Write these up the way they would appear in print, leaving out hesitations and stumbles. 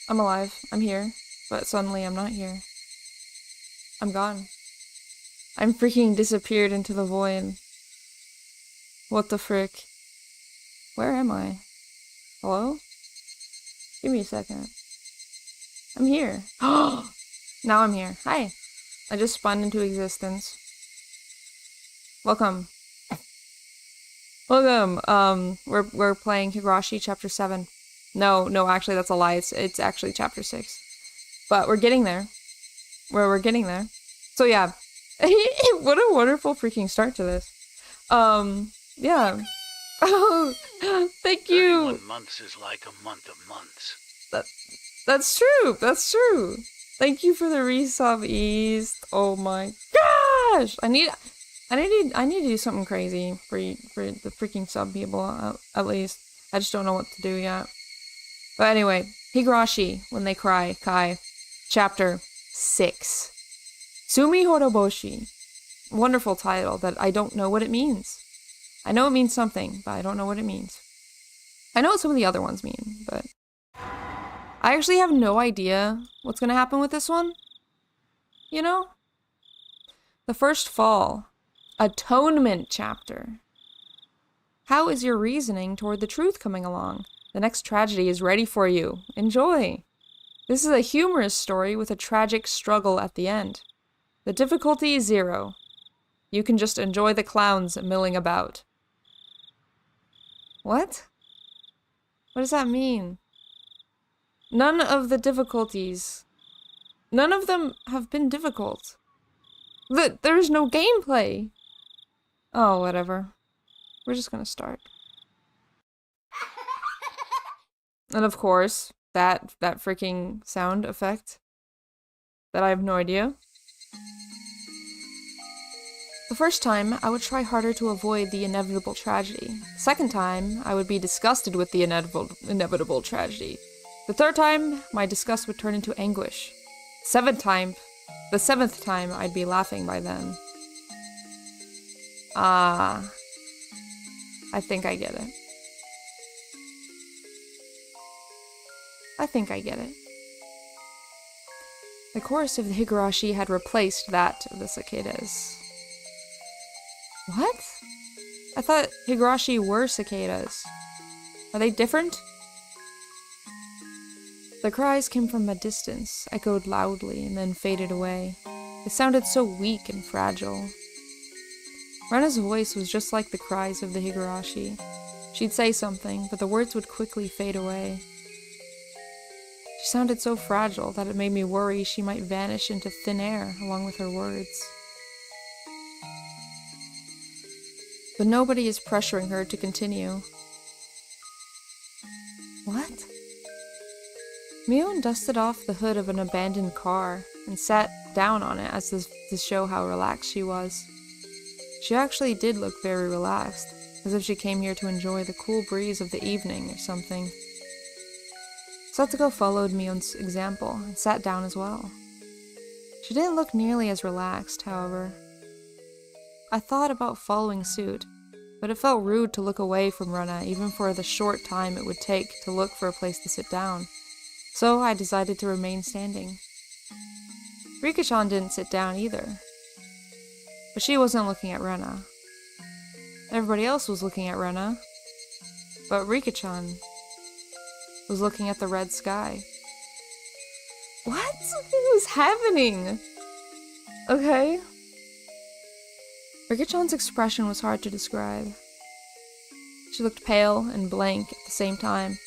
I'm alive. I'm here. But suddenly I'm not here. I'm gone. I'm freaking disappeared into the void. What the frick? Where am I? Hello? Give me a second. I'm here. Now I'm here. Hi. I just spawned into existence. Welcome. Welcome. We're playing Higurashi chapter 7. No, actually that's a lie. It's actually chapter 6. But we're getting there. We're getting there. So yeah. What a wonderful freaking start to this. Yeah. Oh, thank you. 31 months is like a month of months. That's true. That's true. Thank you for the resub, East. Oh my gosh! I need to do something crazy for the freaking sub people at least. I just don't know what to do yet. But anyway, Higurashi, When They Cry, Kai, chapter 6. Tsumihoroboshi. Wonderful title that I don't know what it means. I know it means something, but I don't know what it means. I know what some of the other ones mean, but I actually have no idea what's gonna happen with this one. You know? The First Fall. Atonement chapter. How is your reasoning toward the truth coming along? The next tragedy is ready for you. Enjoy. This is a humorous story with a tragic struggle at the end. The difficulty is 0. You can just enjoy the clowns milling about. What? What does that mean? None of the difficulties. None of them have been difficult. There's no gameplay. Oh, whatever. We're just gonna start. And of course, that freaking sound effect. That I have no idea. The first time, I would try harder to avoid the inevitable tragedy. The second time, I would be disgusted with the inevitable tragedy. The third time, my disgust would turn into anguish. The seventh time, I'd be laughing by then. I think I get it. I think I get it. The chorus of the Higurashi had replaced that of the cicadas. What? I thought Higurashi were cicadas. Are they different? The cries came from a distance, echoed loudly, and then faded away. They sounded so weak and fragile. Rena's voice was just like the cries of the Higurashi. She'd say something, but the words would quickly fade away. She sounded so fragile that it made me worry she might vanish into thin air along with her words. But nobody is pressuring her to continue. What? Mion dusted off the hood of an abandoned car and sat down on it as to show how relaxed she was. She actually did look very relaxed, as if she came here to enjoy the cool breeze of the evening or something. Satsuko followed Mion's example and sat down as well. She didn't look nearly as relaxed, however. I thought about following suit, but it felt rude to look away from Rena even for the short time it would take to look for a place to sit down. So I decided to remain standing. Rika-chan didn't sit down either. But she wasn't looking at Rena. Everybody else was looking at Rena. But Rika-chan was looking at the red sky. What was happening? Okay. Rika-chan's expression was hard to describe. She looked pale and blank at the same time,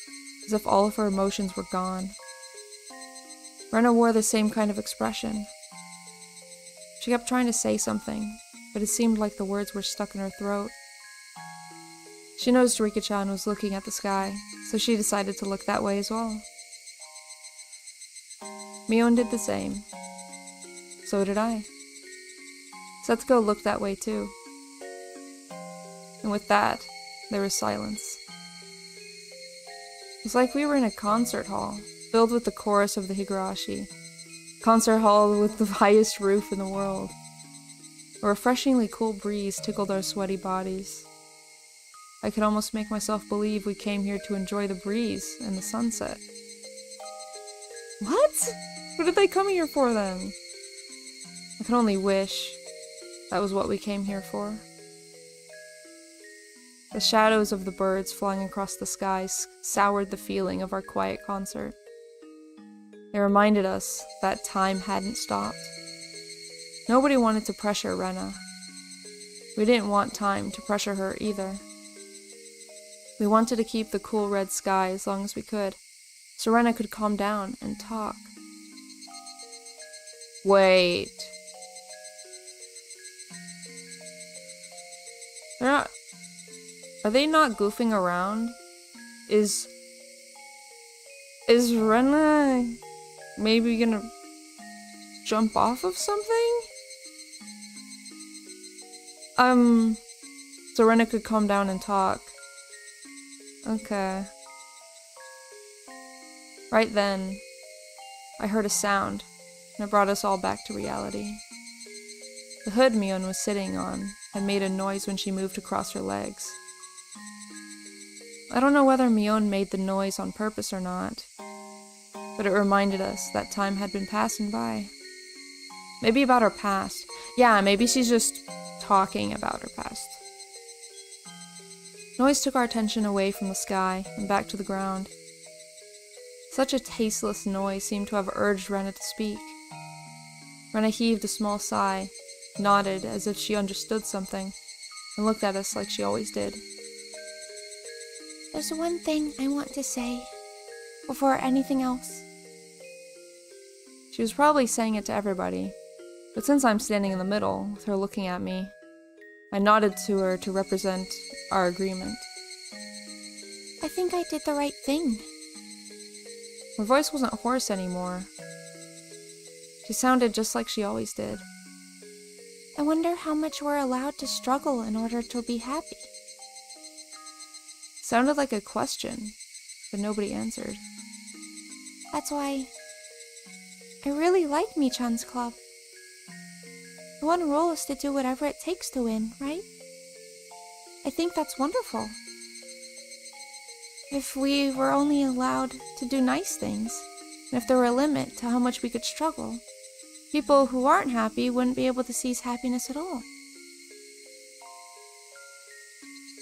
as if all of her emotions were gone. Rena wore the same kind of expression. She kept trying to say something, but it seemed like the words were stuck in her throat. She noticed Rika-chan was looking at the sky, so she decided to look that way as well. Mion did the same. So did I. Setsuko looked that way too. And with that, there was silence. It was like we were in a concert hall, filled with the chorus of the Higurashi. Concert hall with the highest roof in the world. A refreshingly cool breeze tickled our sweaty bodies. I could almost make myself believe we came here to enjoy the breeze and the sunset. What? What did they come here for then? I can only wish that was what we came here for. The shadows of the birds flying across the skies soured the feeling of our quiet concert. They reminded us that time hadn't stopped. Nobody wanted to pressure Rena. We didn't want time to pressure her either. We wanted to keep the cool red sky as long as we could, so Rena could calm down and talk. Wait. Are they not goofing around? Is Rena maybe gonna jump off of something? So Rena could calm down and talk. Okay. Right then, I heard a sound, and it brought us all back to reality. The hood Mion was sitting on had made a noise when she moved across her legs. I don't know whether Mion made the noise on purpose or not, but it reminded us that time had been passing by. Maybe about her past. Yeah, maybe she's just talking about her past. Noise took our attention away from the sky and back to the ground. Such a tasteless noise seemed to have urged Rena to speak. Rena heaved a small sigh, nodded as if she understood something, and looked at us like she always did. There's one thing I want to say, before anything else. She was probably saying it to everybody, but since I'm standing in the middle, with her looking at me, I nodded to her to represent our agreement. I think I did the right thing. Her voice wasn't hoarse anymore. She sounded just like she always did. I wonder how much we're allowed to struggle in order to be happy. Sounded like a question, but nobody answered. That's why I really like Mi-chan's club. The one rule is to do whatever it takes to win, right? I think that's wonderful. If we were only allowed to do nice things, and if there were a limit to how much we could struggle, people who aren't happy wouldn't be able to seize happiness at all.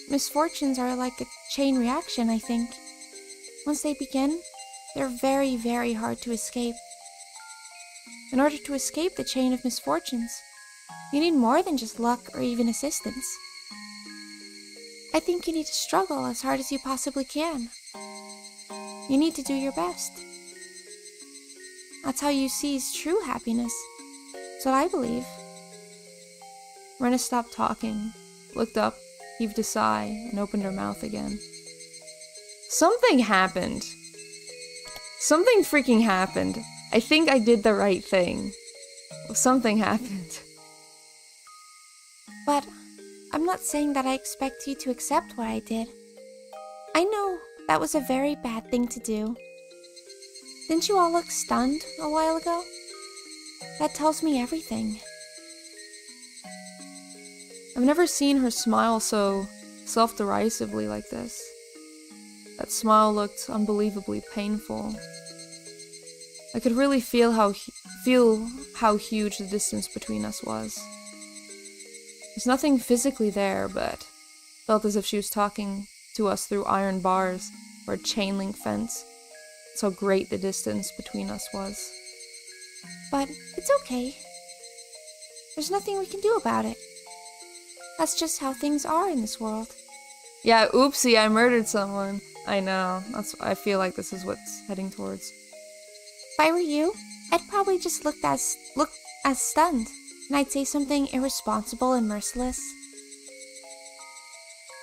Misfortunes are like a chain reaction, I think. Once they begin, they're very, very hard to escape. In order to escape the chain of misfortunes, you need more than just luck or even assistance. I think you need to struggle as hard as you possibly can. You need to do your best. That's how you seize true happiness. That's what I believe. Rena stopped talking, looked up, heaved a sigh, and opened her mouth again. Something happened. Something freaking happened. I think I did the right thing. Something happened. But I'm not saying that I expect you to accept what I did. I know that was a very bad thing to do. Didn't you all look stunned a while ago? That tells me everything. I've never seen her smile so self-derisively like this. That smile looked unbelievably painful. I could really feel how huge the distance between us was. There's nothing physically there, but felt as if she was talking to us through iron bars or a chain link fence. That's how great the distance between us was. But it's okay. There's nothing we can do about it. That's just how things are in this world. Yeah, oopsie, I murdered someone. I know. I feel like this is what's heading towards. If I were you, I'd probably just look as stunned, and I'd say something irresponsible and merciless.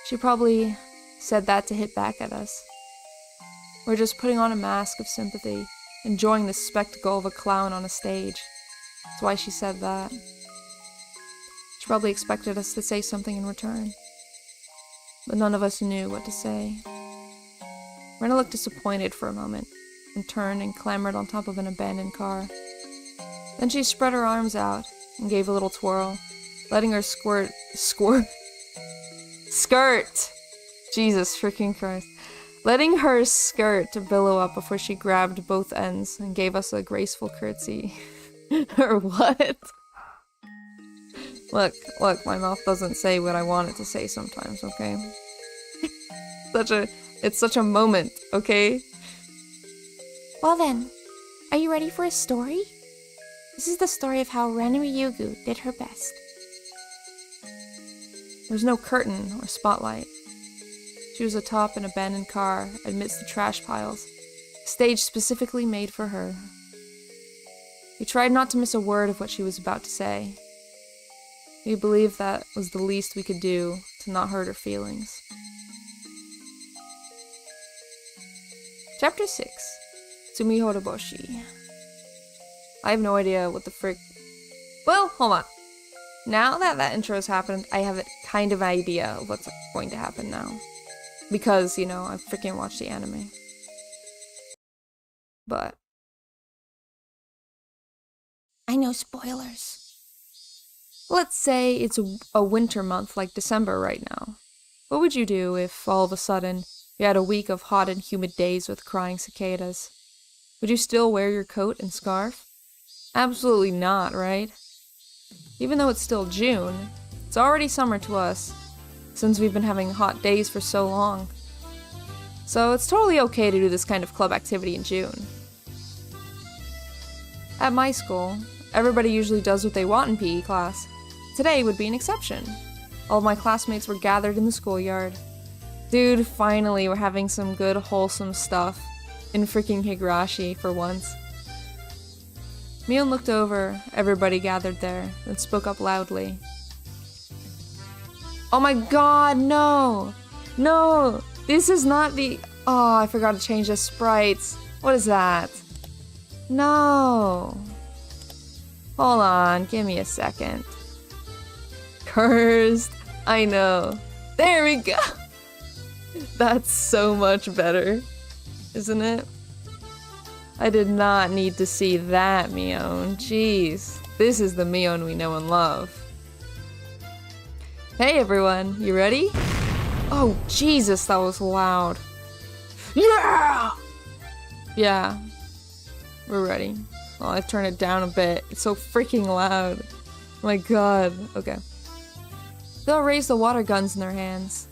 She probably said that to hit back at us. We're just putting on a mask of sympathy, enjoying the spectacle of a clown on a stage. That's why she said that. She probably expected us to say something in return. But none of us knew what to say. Rena looked disappointed for a moment, and turned and clambered on top of an abandoned car. Then she spread her arms out and gave a little twirl, letting her skirt! Jesus freaking Christ. letting her skirt billow up before she grabbed both ends and gave us a graceful curtsy. Or what? Look, my mouth doesn't say what I want it to say sometimes, okay? It's such a moment, okay? Well then, are you ready for a story? This is the story of how Ren Ryugu did her best. There's no curtain or spotlight. She was atop an abandoned car amidst the trash piles, a stage specifically made for her. We tried not to miss a word of what she was about to say. We believed that was the least we could do to not hurt her feelings. Chapter 6. Tsumihoroboshi. I have no idea what the frick... Well, hold on. Now that intro has happened, I have a kind of idea of what's going to happen now. Because, you know, I freaking watched the anime. But... I know spoilers. let's say it's a winter month like December right now. What would you do if, all of a sudden, you had a week of hot and humid days with crying cicadas? Would you still wear your coat and scarf? Absolutely not, right? Even though it's still June, it's already summer to us, since we've been having hot days for so long. So it's totally okay to do this kind of club activity in June. At my school, everybody usually does what they want in PE class. Today would be an exception. All of my classmates were gathered in the schoolyard. Dude, finally we're having some good wholesome stuff in freaking Higurashi for once. Mion looked over everybody gathered there and spoke up loudly. Oh my god, no! No! This is not the... Oh, I forgot to change the sprites. What is that? No! Hold on, give me a second. Cursed! I know. There we go! That's so much better, isn't it? I did not need to see that Mion. Jeez. This is the Mion we know and love. Hey everyone, you ready? Oh Jesus, that was loud. Yeah! Yeah. We're ready. Well, I've turned it down a bit. It's so freaking loud. Oh my god. Okay. They'll raise the water guns in their hands.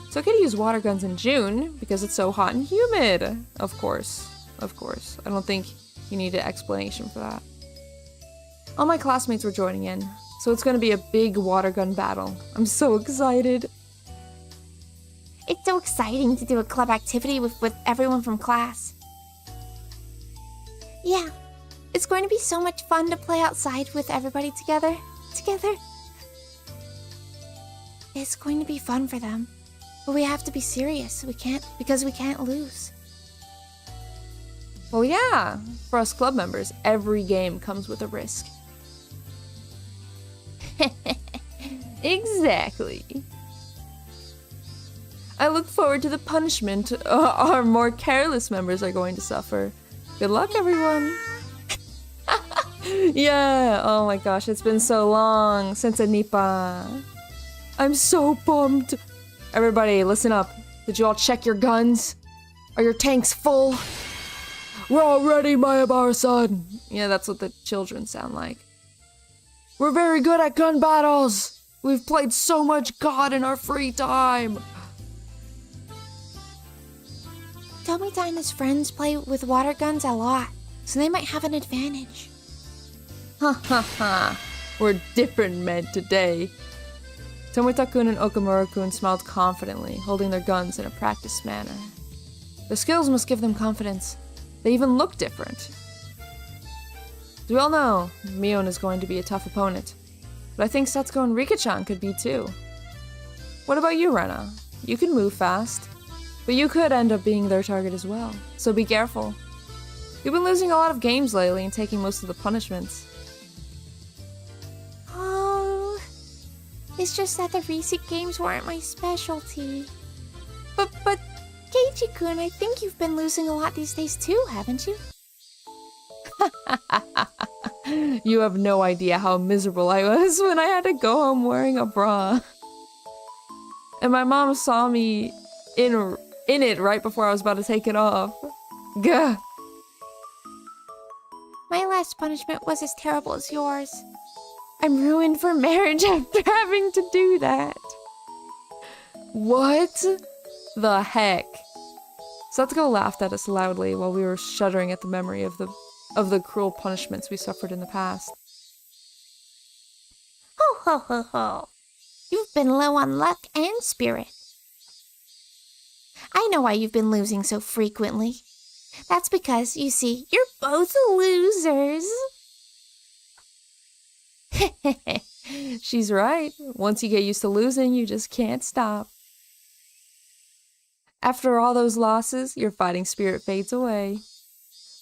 It's okay to use water guns in June because it's so hot and humid. Of course. Of course. I don't think you need an explanation for that. All my classmates were joining in, so it's going to be a big water gun battle. I'm so excited. It's so exciting to do a club activity with everyone from class. Yeah, it's going to be so much fun to play outside with everybody together. It's going to be fun for them, but we have to be serious. We can't lose. Well, yeah, for us club members, every game comes with a risk. Exactly. I look forward to the punishment our more careless members are going to suffer. Good luck, everyone. Yeah, oh my gosh, it's been so long since a Nippa. I'm so pumped. Everybody, listen up. Did you all check your guns? Are your tanks full? We're all ready, Mayabar-san. Yeah, that's what the children sound like. We're very good at gun battles. We've played so much COD in our free time. Tomita and his friends play with water guns a lot, so they might have an advantage. Ha ha ha. We're different men today. Tomita-kun and Okamura-kun smiled confidently, holding their guns in a practiced manner. Their skills must give them confidence. They even look different. As we all know, Mion is going to be a tough opponent, but I think Setsuko and Rika-chan could be too. What about you, Rena? You can move fast, but you could end up being their target as well, so be careful. You've been losing a lot of games lately and taking most of the punishments. Oh, it's just that the recent games weren't my specialty. But Keiichi-kun, I think you've been losing a lot these days too, haven't you? You have no idea how miserable I was when I had to go home wearing a bra. And my mom saw me in in it right before I was about to take it off. Gah. My last punishment was as terrible as yours. I'm ruined for marriage after having to do that. What the heck? Satsuko laughed at us loudly while we were shuddering at the memory of the cruel punishments we suffered in the past. Ho ho ho ho. You've been low on luck and spirit. I know why you've been losing so frequently. That's because, you see, you're both losers. She's right. Once you get used to losing, you just can't stop. After all those losses, your fighting spirit fades away.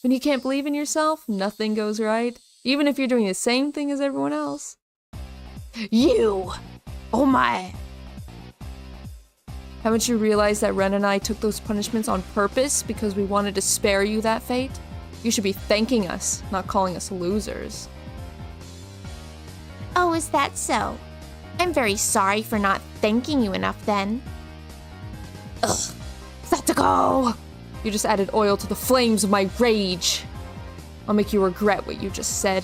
When you can't believe in yourself, nothing goes right, even if you're doing the same thing as everyone else. You! Oh my! Haven't you realized that Ren and I took those punishments on purpose because we wanted to spare you that fate? You should be thanking us, not calling us losers. Oh, is that so? I'm very sorry for not thanking you enough then. Ugh. Satsuko! You just added oil to the flames of my rage. I'll make you regret what you just said.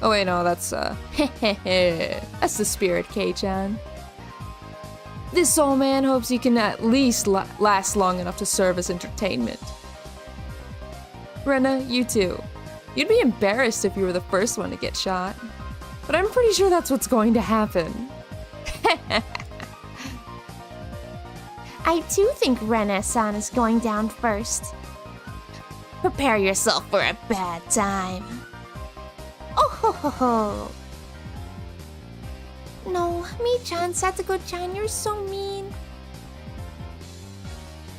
Oh wait, no, that's that's the spirit, K-chan. This soul man hopes he can at least last long enough to serve as entertainment. Rena, you too. You'd be embarrassed if you were the first one to get shot. But I'm pretty sure that's what's going to happen. I too think Rena-san is going down first. Prepare yourself for a bad time. Oh ho ho ho! No, Mi-chan, Satsuko-chan, you're so mean.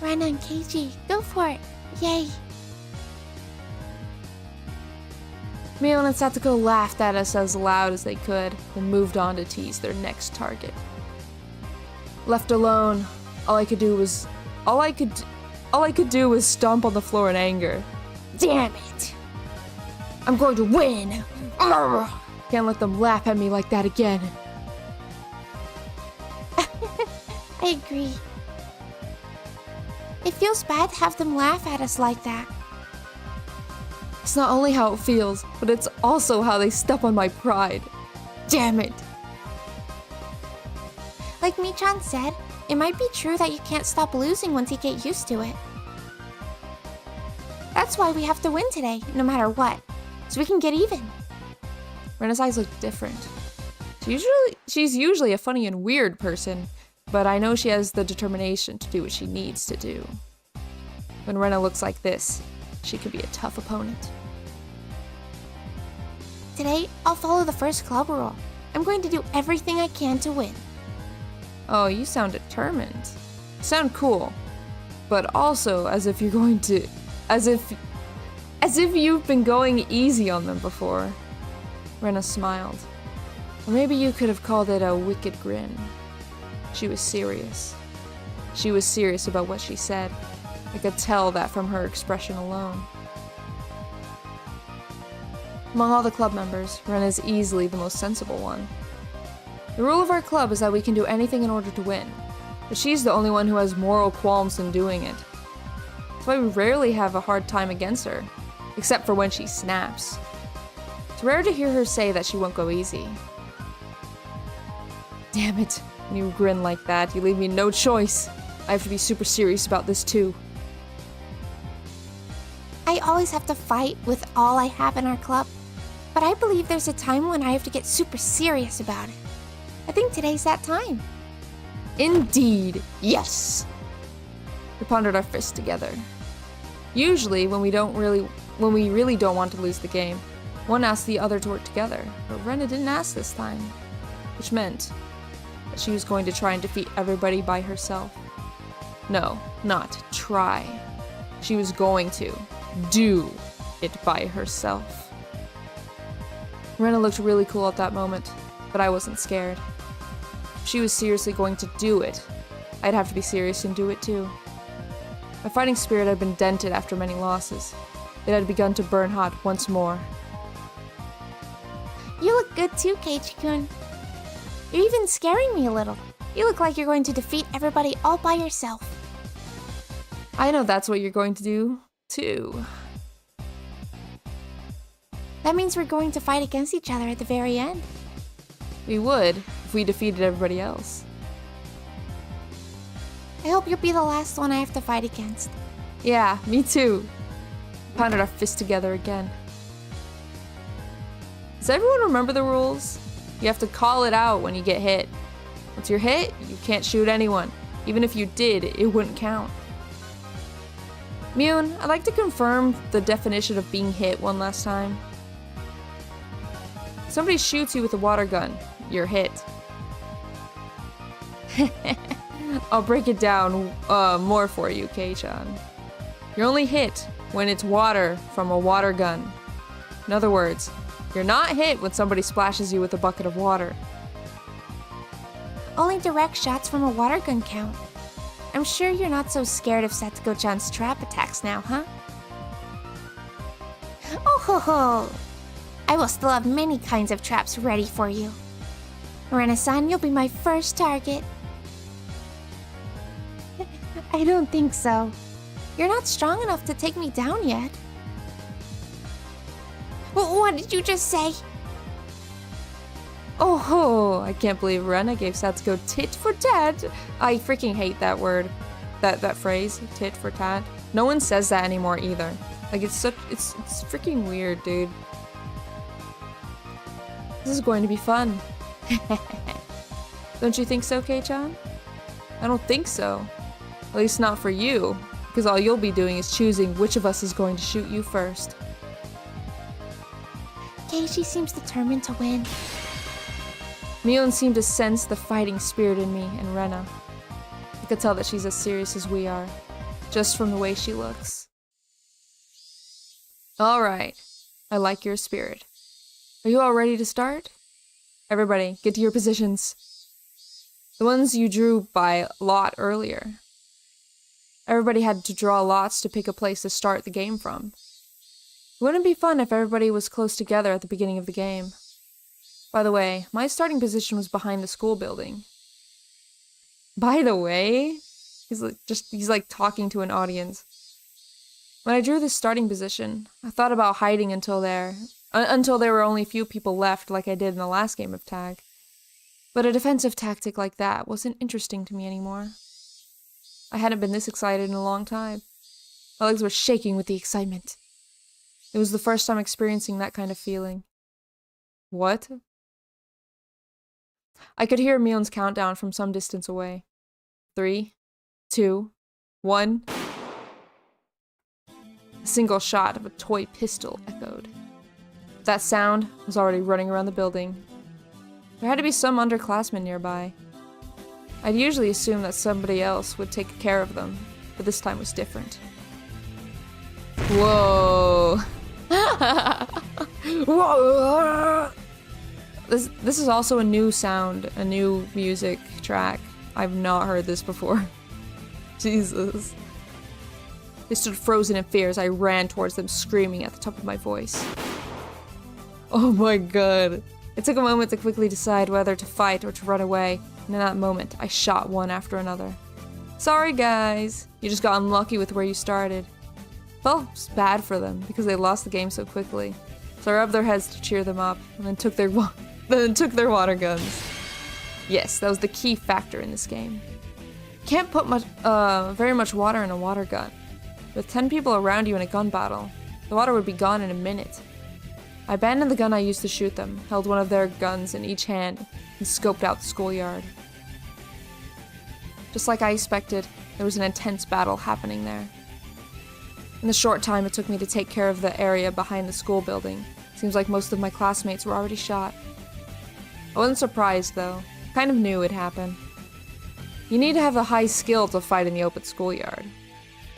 Rena and Keiji, go for it. Yay! Mion and Satsuko laughed at us as loud as they could, then moved on to tease their next target. Left alone, all I could do was stomp on the floor in anger. Damn it! I'm going to win! Arrgh! Can't let them laugh at me like that again. I agree. It feels bad to have them laugh at us like that. It's not only how it feels, but it's also how they step on my pride. Damn it! Like Mi-chan said, it might be true that you can't stop losing once you get used to it. That's why we have to win today, no matter what, so we can get even. Rena's eyes look different. She's usually a funny and weird person, but I know she has the determination to do what she needs to do. When Rena looks like this, she could be a tough opponent. Today, I'll follow the first club rule. I'm going to do everything I can to win. Oh, you sound determined. You sound cool, but also as if you're going to, as if you've been going easy on them before. Rena smiled. Or maybe you could have called it a wicked grin. She was serious. She was serious about what she said. I could tell that from her expression alone. Among all the club members, Ren is easily the most sensible one. The rule of our club is that we can do anything in order to win, but she's the only one who has moral qualms in doing it. That's why we rarely have a hard time against her, except for when she snaps. It's rare to hear her say that she won't go easy. Damn it, when you grin like that, you leave me no choice. I have to be super serious about this too. I always have to fight with all I have in our club, but I believe there's a time when I have to get super serious about it. I think today's that time. Indeed, yes! We pondered our fists together. Usually, when we really don't want to lose the game, one asks the other to work together, but Rena didn't ask this time, which meant that she was going to try and defeat everybody by herself. No, not try. She was going to do it by herself. Rena looked really cool at that moment, but I wasn't scared. If she was seriously going to do it, I'd have to be serious and do it too. My fighting spirit had been dented after many losses. It had begun to burn hot once more. You look good too, Keiji-kun. You're even scaring me a little. You look like you're going to defeat everybody all by yourself. I know that's what you're going to do, too. That means we're going to fight against each other at the very end. We would, if we defeated everybody else. I hope you'll be the last one I have to fight against. Yeah, me too. Pounded our fists together again. Does everyone remember the rules? You have to call it out when you get hit. Once you're hit, you can't shoot anyone. Even if you did, it wouldn't count. Mune, I'd like to confirm the definition of being hit one last time. Somebody shoots you with a water gun, you're hit. I'll break it down more for you, Kei-chan. You're only hit when it's water from a water gun. In other words, you're not hit when somebody splashes you with a bucket of water. Only direct shots from a water gun count. I'm sure you're not so scared of Satsuko-chan's trap attacks now, huh? Oh ho ho! I will still have many kinds of traps ready for you. Rena-san, you'll be my first target. I don't think so. You're not strong enough to take me down yet. What did you just say? Oh ho! I can't believe Rena gave Satsuko tit for tat. I freaking hate that word. That phrase, tit for tat. No one says that anymore either. Like it's freaking weird, dude. This is going to be fun. Don't you think so, Kei-chan? I don't think so. At least not for you, because all you'll be doing is choosing which of us is going to shoot you first. Keiichi seems determined to win. Mion seemed to sense the fighting spirit in me and Rena. I could tell that she's as serious as we are, just from the way she looks. Alright, I like your spirit. Are you all ready to start? Everybody, get to your positions. The ones you drew by lot earlier. Everybody had to draw lots to pick a place to start the game from. Wouldn't it be fun if everybody was close together at the beginning of the game? By the way, my starting position was behind the school building. By the way? He's like talking to an audience. When I drew this starting position, I thought about hiding until there were only a few people left like I did in the last game of tag. But a defensive tactic like that wasn't interesting to me anymore. I hadn't been this excited in a long time. My legs were shaking with the excitement. It was the first time experiencing that kind of feeling. What? I could hear Mion's countdown from some distance away. 3, 2, 1. A single shot of a toy pistol echoed. That sound was already running around the building. There had to be some underclassmen nearby. I'd usually assume that somebody else would take care of them, but this time was different. Whoa! Whoa! This is also a new sound, a new music track. I've not heard this before. Jesus. They stood frozen in fear as I ran towards them, screaming at the top of my voice. Oh my god. It took a moment to quickly decide whether to fight or to run away, and in that moment, I shot one after another. Sorry guys, you just got unlucky with where you started. Felt bad for them, because they lost the game so quickly. So I rubbed their heads to cheer them up, and then took their water guns. Yes, that was the key factor in this game. Can't put very much water in a water gun. With 10 people around you in a gun battle, the water would be gone in a minute. I abandoned the gun I used to shoot them, held one of their guns in each hand, and scoped out the schoolyard. Just like I expected, there was an intense battle happening there. In the short time it took me to take care of the area behind the school building, seems like most of my classmates were already shot. I wasn't surprised though, kind of knew it'd happen. You need to have a high skill to fight in the open schoolyard,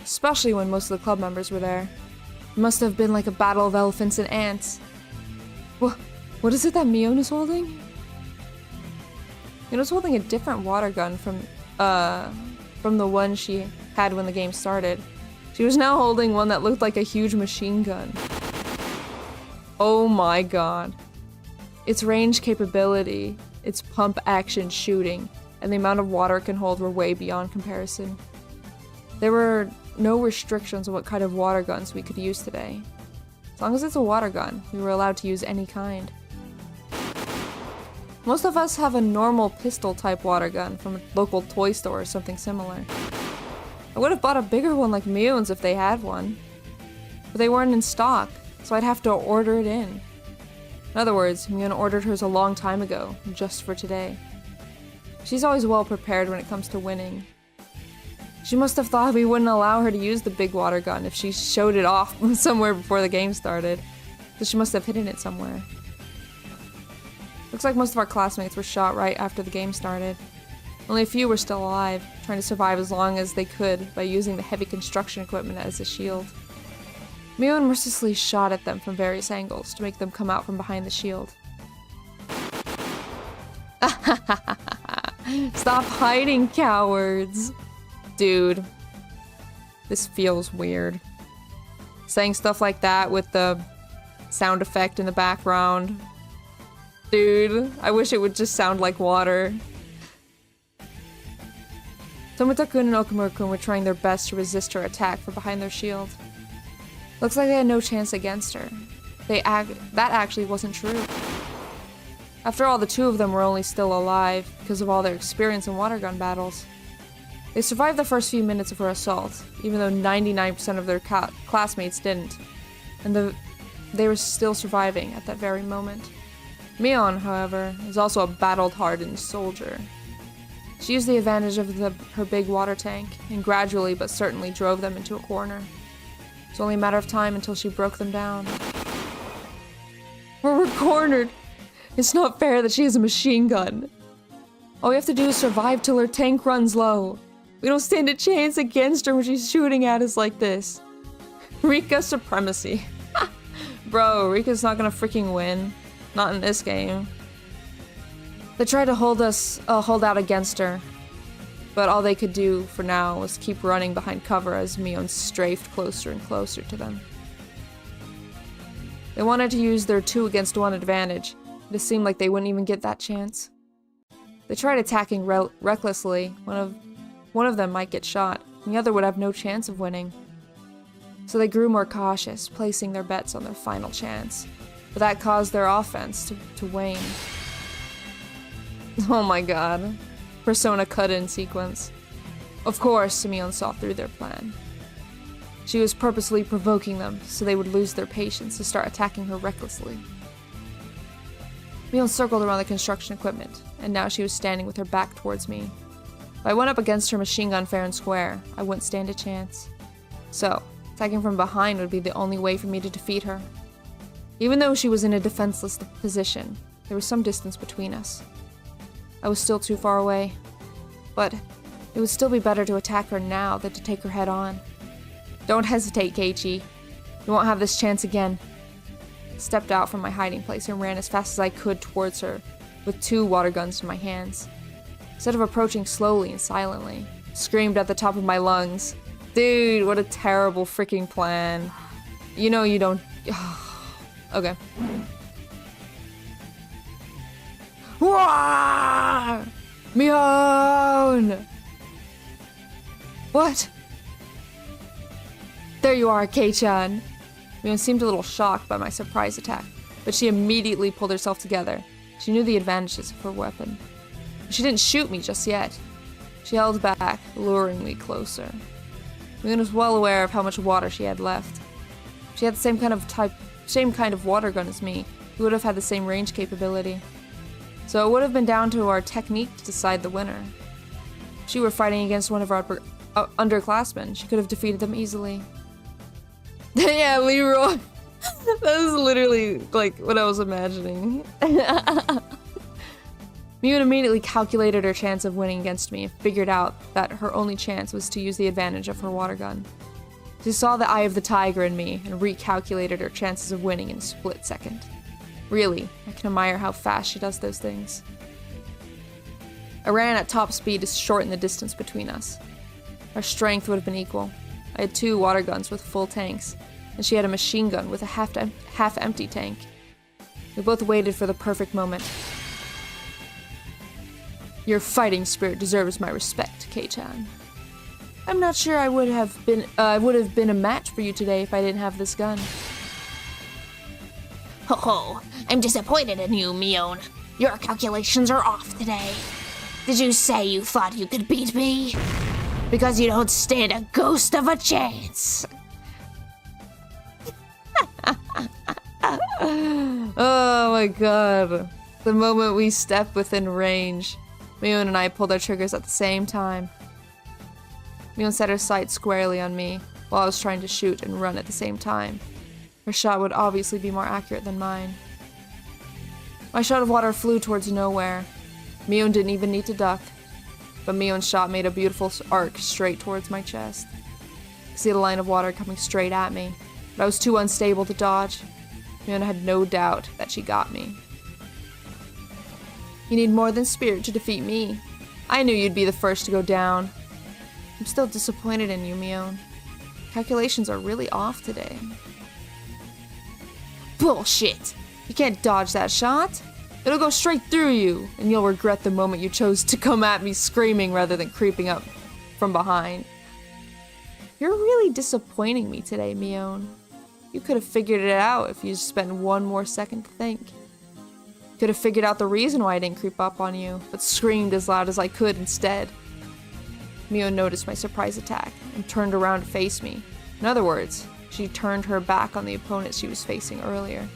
especially when most of the club members were there. It must have been like a battle of elephants and ants. What is it that Mion is holding? Miona's holding a different water gun from the one she had when the game started. She was now holding one that looked like a huge machine gun. Oh my god. Its range capability its pump action shooting, and the amount of water it can hold were way beyond comparison. There were no restrictions on what kind of water guns we could use today. As long as it's a water gun, we were allowed to use any kind. Most of us have a normal pistol-type water gun from a local toy store or something similar. I would have bought a bigger one like Mion's if they had one. But they weren't in stock, so I'd have to order it in. In other words, Mion ordered hers a long time ago, just for today. She's always well prepared when it comes to winning. She must have thought we wouldn't allow her to use the big water gun if she showed it off somewhere before the game started. So she must have hidden it somewhere. Looks like most of our classmates were shot right after the game started. Only a few were still alive, trying to survive as long as they could by using the heavy construction equipment as a shield. Mion mercilessly shot at them from various angles to make them come out from behind the shield. Stop hiding, cowards! Dude, this feels weird. Saying stuff like that with the sound effect in the background. Dude, I wish it would just sound like water. Tomita-kun and Okamura-kun were trying their best to resist her attack from behind their shield. Looks like they had no chance against her. That actually wasn't true. After all, the two of them were only still alive because of all their experience in water gun battles. They survived the first few minutes of her assault, even though 99% of their classmates didn't, and they were still surviving at that very moment. Mion, however, is also a battle-hardened soldier. She used the advantage of her big water tank, and gradually but certainly drove them into a corner. It was only a matter of time until she broke them down. We're cornered! It's not fair that she has a machine gun. All we have to do is survive till her tank runs low. We don't stand a chance against her when she's shooting at us like this. Rika supremacy. Bro, Rika's not gonna freaking win. Not in this game. They tried to hold out against her, but all they could do for now was keep running behind cover as Mion strafed closer and closer to them. They wanted to use their 2-against-1 advantage, but it seemed like they wouldn't even get that chance. They tried attacking recklessly. One of them might get shot, and the other would have no chance of winning. So they grew more cautious, placing their bets on their final chance. But that caused their offense to wane. Oh my god. Persona cut-in sequence. Of course, Mion saw through their plan. She was purposely provoking them so they would lose their patience to start attacking her recklessly. Mion circled around the construction equipment, and now she was standing with her back towards me. If I went up against her machine gun fair and square, I wouldn't stand a chance. So, attacking from behind would be the only way for me to defeat her. Even though she was in a defenseless position, there was some distance between us. I was still too far away, but it would still be better to attack her now than to take her head on. Don't hesitate, Keiichi. You won't have this chance again. I stepped out from my hiding place and ran as fast as I could towards her, with 2 water guns in my hands. Instead of approaching slowly and silently, I screamed at the top of my lungs. Dude, what a terrible freaking plan. You know you don't... Okay. Wah! Mion! What? There you are, Kei-chan. Mion seemed a little shocked by my surprise attack, but she immediately pulled herself together. She knew the advantages of her weapon. But she didn't shoot me just yet. She held back, luring me closer. Mion was well aware of how much water she had left. If she had the same kind of water gun as me, we would have had the same range capability. So it would have been down to our technique to decide the winner. If she were fighting against one of our underclassmen, she could have defeated them easily. Yeah, Leroy! That was literally, like, what I was imagining. Mion immediately calculated her chance of winning against me and figured out that her only chance was to use the advantage of her water gun. She saw the eye of the tiger in me and recalculated her chances of winning in a split second. Really, I can admire how fast she does those things. I ran at top speed to shorten the distance between us. Our strength would have been equal. I had 2 water guns with full tanks, and she had a machine gun with a half-empty tank. We both waited for the perfect moment. Your fighting spirit deserves my respect, Kei-chan. I'm not sure I would have been a match for you today if I didn't have this gun. Ho ho, I'm disappointed in you, Mion. Your calculations are off today. Did you say you thought you could beat me? Because you don't stand a ghost of a chance. Oh my god. The moment we stepped within range, Mion and I pulled our triggers at the same time. Mion set her sight squarely on me, while I was trying to shoot and run at the same time. Her shot would obviously be more accurate than mine. My shot of water flew towards nowhere. Mion didn't even need to duck, but Mion's shot made a beautiful arc straight towards my chest. I could see the line of water coming straight at me, but I was too unstable to dodge. Mion had no doubt that she got me. You need more than spirit to defeat me. I knew you'd be the first to go down. I'm still disappointed in you, Mion. Calculations are really off today. Bullshit! You can't dodge that shot. It'll go straight through you, and you'll regret the moment you chose to come at me screaming rather than creeping up from behind. You're really disappointing me today, Mion. You could have figured it out if you spent one more second to think. Could have figured out the reason why I didn't creep up on you, but screamed as loud as I could instead. Mion noticed my surprise attack and turned around to face me. In other words, she turned her back on the opponent she was facing earlier.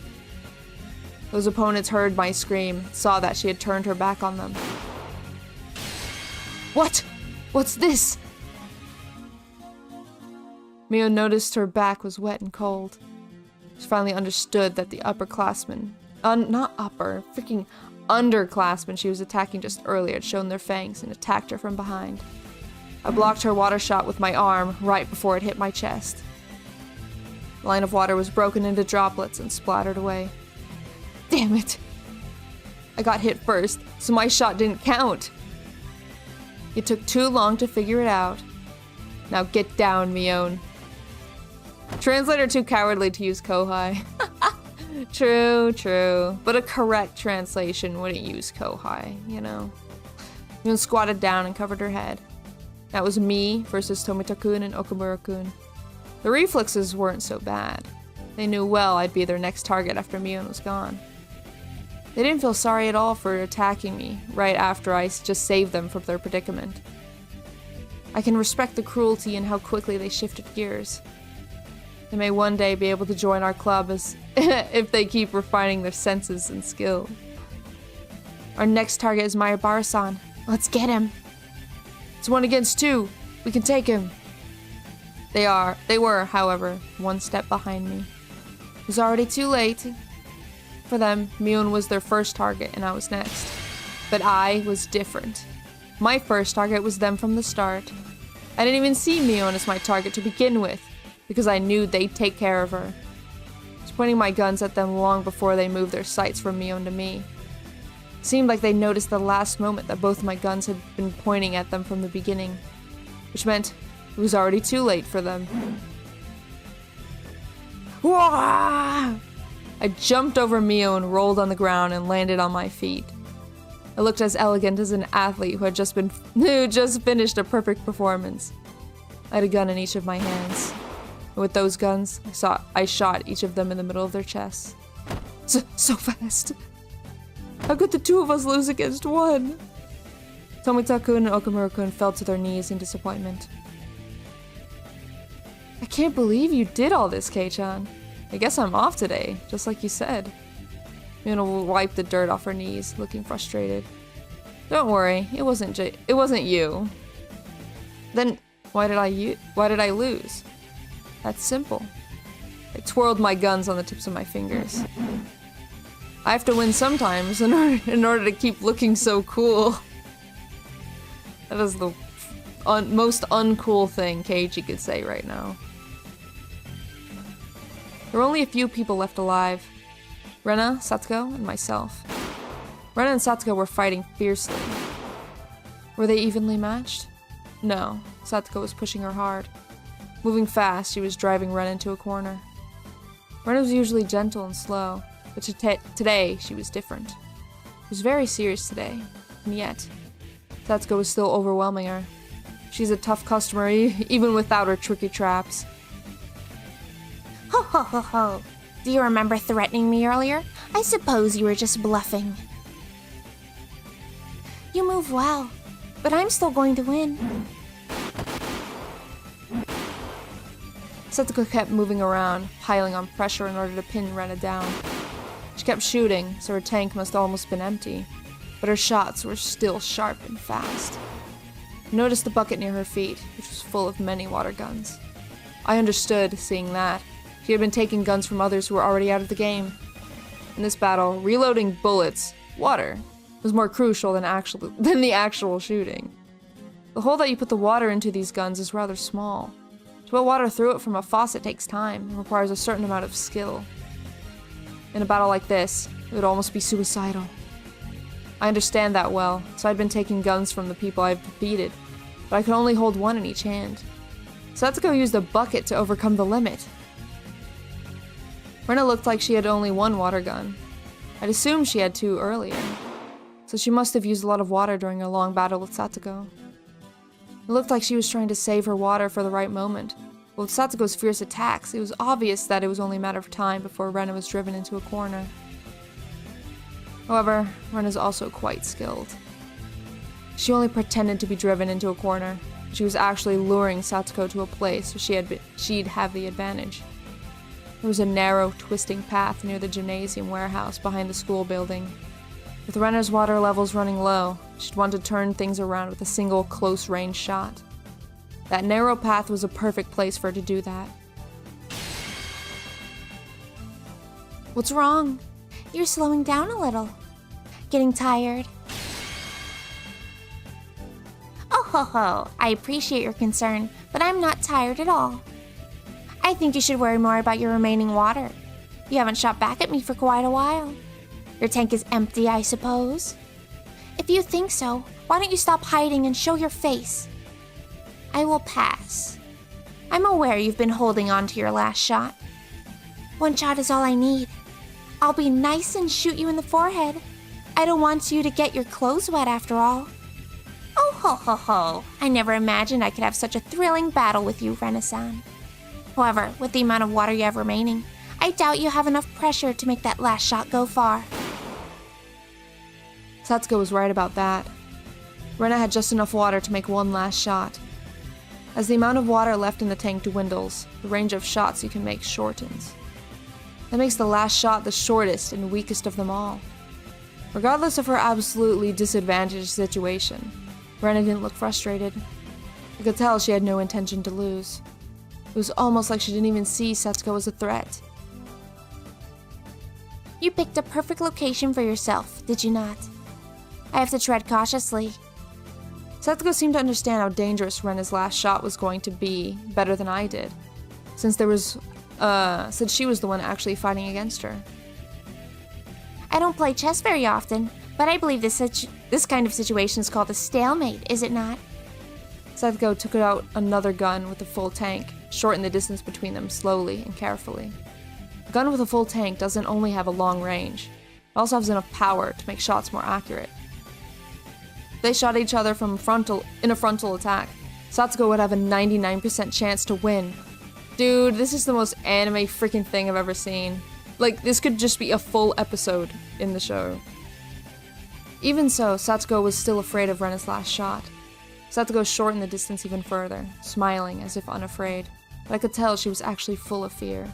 Those opponents heard my scream, saw that she had turned her back on them. What? What's this? Mion noticed her back was wet and cold. She finally understood that the underclassmen she was attacking just earlier had shown their fangs and attacked her from behind. I blocked her water shot with my arm right before it hit my chest. The line of water was broken into droplets and splattered away. Damn it! I got hit first, so my shot didn't count. It took too long to figure it out. Now get down, Mion. Translator too cowardly to use Kohai. True. But a correct translation wouldn't use Kohai, you know. Mion squatted down and covered her head. That was me versus Tomita-kun and Okamura-kun. The reflexes weren't so bad. They knew well I'd be their next target after Mion was gone. They didn't feel sorry at all for attacking me right after I just saved them from their predicament. I can respect the cruelty and how quickly they shifted gears. They may one day be able to join our club as if they keep refining their senses and skill. Our next target is Mayabara-san. Let's get him. It's 1 against 2. We can take him. They were, however, one step behind me. It was already too late. For them, Mion was their first target and I was next. But I was different. My first target was them from the start. I didn't even see Mion as my target to begin with, because I knew they'd take care of her. I was pointing my guns at them long before they moved their sights from Mion to me. It seemed like they noticed the last moment that both my guns had been pointing at them from the beginning, which meant it was already too late for them. Wah! I jumped over Mion, rolled on the ground, and landed on my feet. I looked as elegant as an athlete who just finished a perfect performance. I had a gun in each of my hands. And with those guns, I shot each of them in the middle of their chests. So fast. How could the two of us lose against one? Tomita-kun and Okamura-kun fell to their knees in disappointment. I can't believe you did all this, Kei-chan. I guess I'm off today, just like you said. Mion wiped the dirt off her knees, looking frustrated. Don't worry, it wasn't you. Then why did I lose? That's simple. I twirled my guns on the tips of my fingers. I have to win sometimes in order to keep looking so cool. That is the most uncool thing Keiji could say right now. There were only a few people left alive. Rena, Satsuko, and myself. Rena and Satsuko were fighting fiercely. Were they evenly matched? No, Satsuko was pushing her hard. Moving fast, she was driving Rena into a corner. Rena was usually gentle and slow, but today she was different. She was very serious today, and yet, Satsuko was still overwhelming her. She's a tough customer, even without her tricky traps. Ho ho ho ho. Do you remember threatening me earlier? I suppose you were just bluffing. You move well, but I'm still going to win. Satsuko kept moving around, piling on pressure in order to pin Rena down. She kept shooting, so her tank must almost been empty, but her shots were still sharp and fast. I noticed the bucket near her feet, which was full of many water guns. I understood, seeing that. She had been taking guns from others who were already out of the game. In this battle, reloading bullets, water, was more crucial than the actual shooting. The hole that you put the water into these guns is rather small. To put water through it from a faucet takes time and requires a certain amount of skill. In a battle like this, it would almost be suicidal. I understand that well, so I'd been taking guns from the people I've defeated, but I could only hold one in each hand. Satsuko used a bucket to overcome the limit. Rena looked like she had only one water gun. I'd assumed she had two earlier, so she must have used a lot of water during her long battle with Satsuko. It looked like she was trying to save her water for the right moment. But with Satsuko's fierce attacks, it was obvious that it was only a matter of time before Rena was driven into a corner. However, Rena's also quite skilled. She only pretended to be driven into a corner. She was actually luring Satsuko to a place where she'd have the advantage. There was a narrow, twisting path near the gymnasium warehouse behind the school building. With Rena's water levels running low, she'd want to turn things around with a single close-range shot. That narrow path was a perfect place for her to do that. What's wrong? You're slowing down a little. Getting tired? Oh ho ho, I appreciate your concern, but I'm not tired at all. I think you should worry more about your remaining water. You haven't shot back at me for quite a while. Your tank is empty, I suppose? If you think so, why don't you stop hiding and show your face? I will pass. I'm aware you've been holding on to your last shot. One shot is all I need. I'll be nice and shoot you in the forehead. I don't want you to get your clothes wet after all. Oh ho ho ho, I never imagined I could have such a thrilling battle with you, Rena-san. However, with the amount of water you have remaining, I doubt you have enough pressure to make that last shot go far. Satsuko was right about that. Rena had just enough water to make one last shot. As the amount of water left in the tank dwindles, the range of shots you can make shortens. That makes the last shot the shortest and weakest of them all. Regardless of her absolutely disadvantaged situation, Rena didn't look frustrated. I could tell she had no intention to lose. It was almost like she didn't even see Satsuko as a threat. You picked a perfect location for yourself, did you not? I have to tread cautiously. Satsuko seemed to understand how dangerous Rena's last shot was going to be better than I did, since she was the one actually fighting against her. I don't play chess very often, but I believe this kind of situation is called a stalemate, is it not? Satsuko took out another gun with a full tank, shortened the distance between them slowly and carefully. A gun with a full tank doesn't only have a long range, it also has enough power to make shots more accurate. If they shot each other in a frontal attack, Satsuko would have a 99% chance to win. Dude, this is the most anime freaking thing I've ever seen. Like, this could just be a full episode in the show. Even so, Satsuko was still afraid of Rena's last shot. Satsuko shortened the distance even further, smiling as if unafraid, but I could tell she was actually full of fear.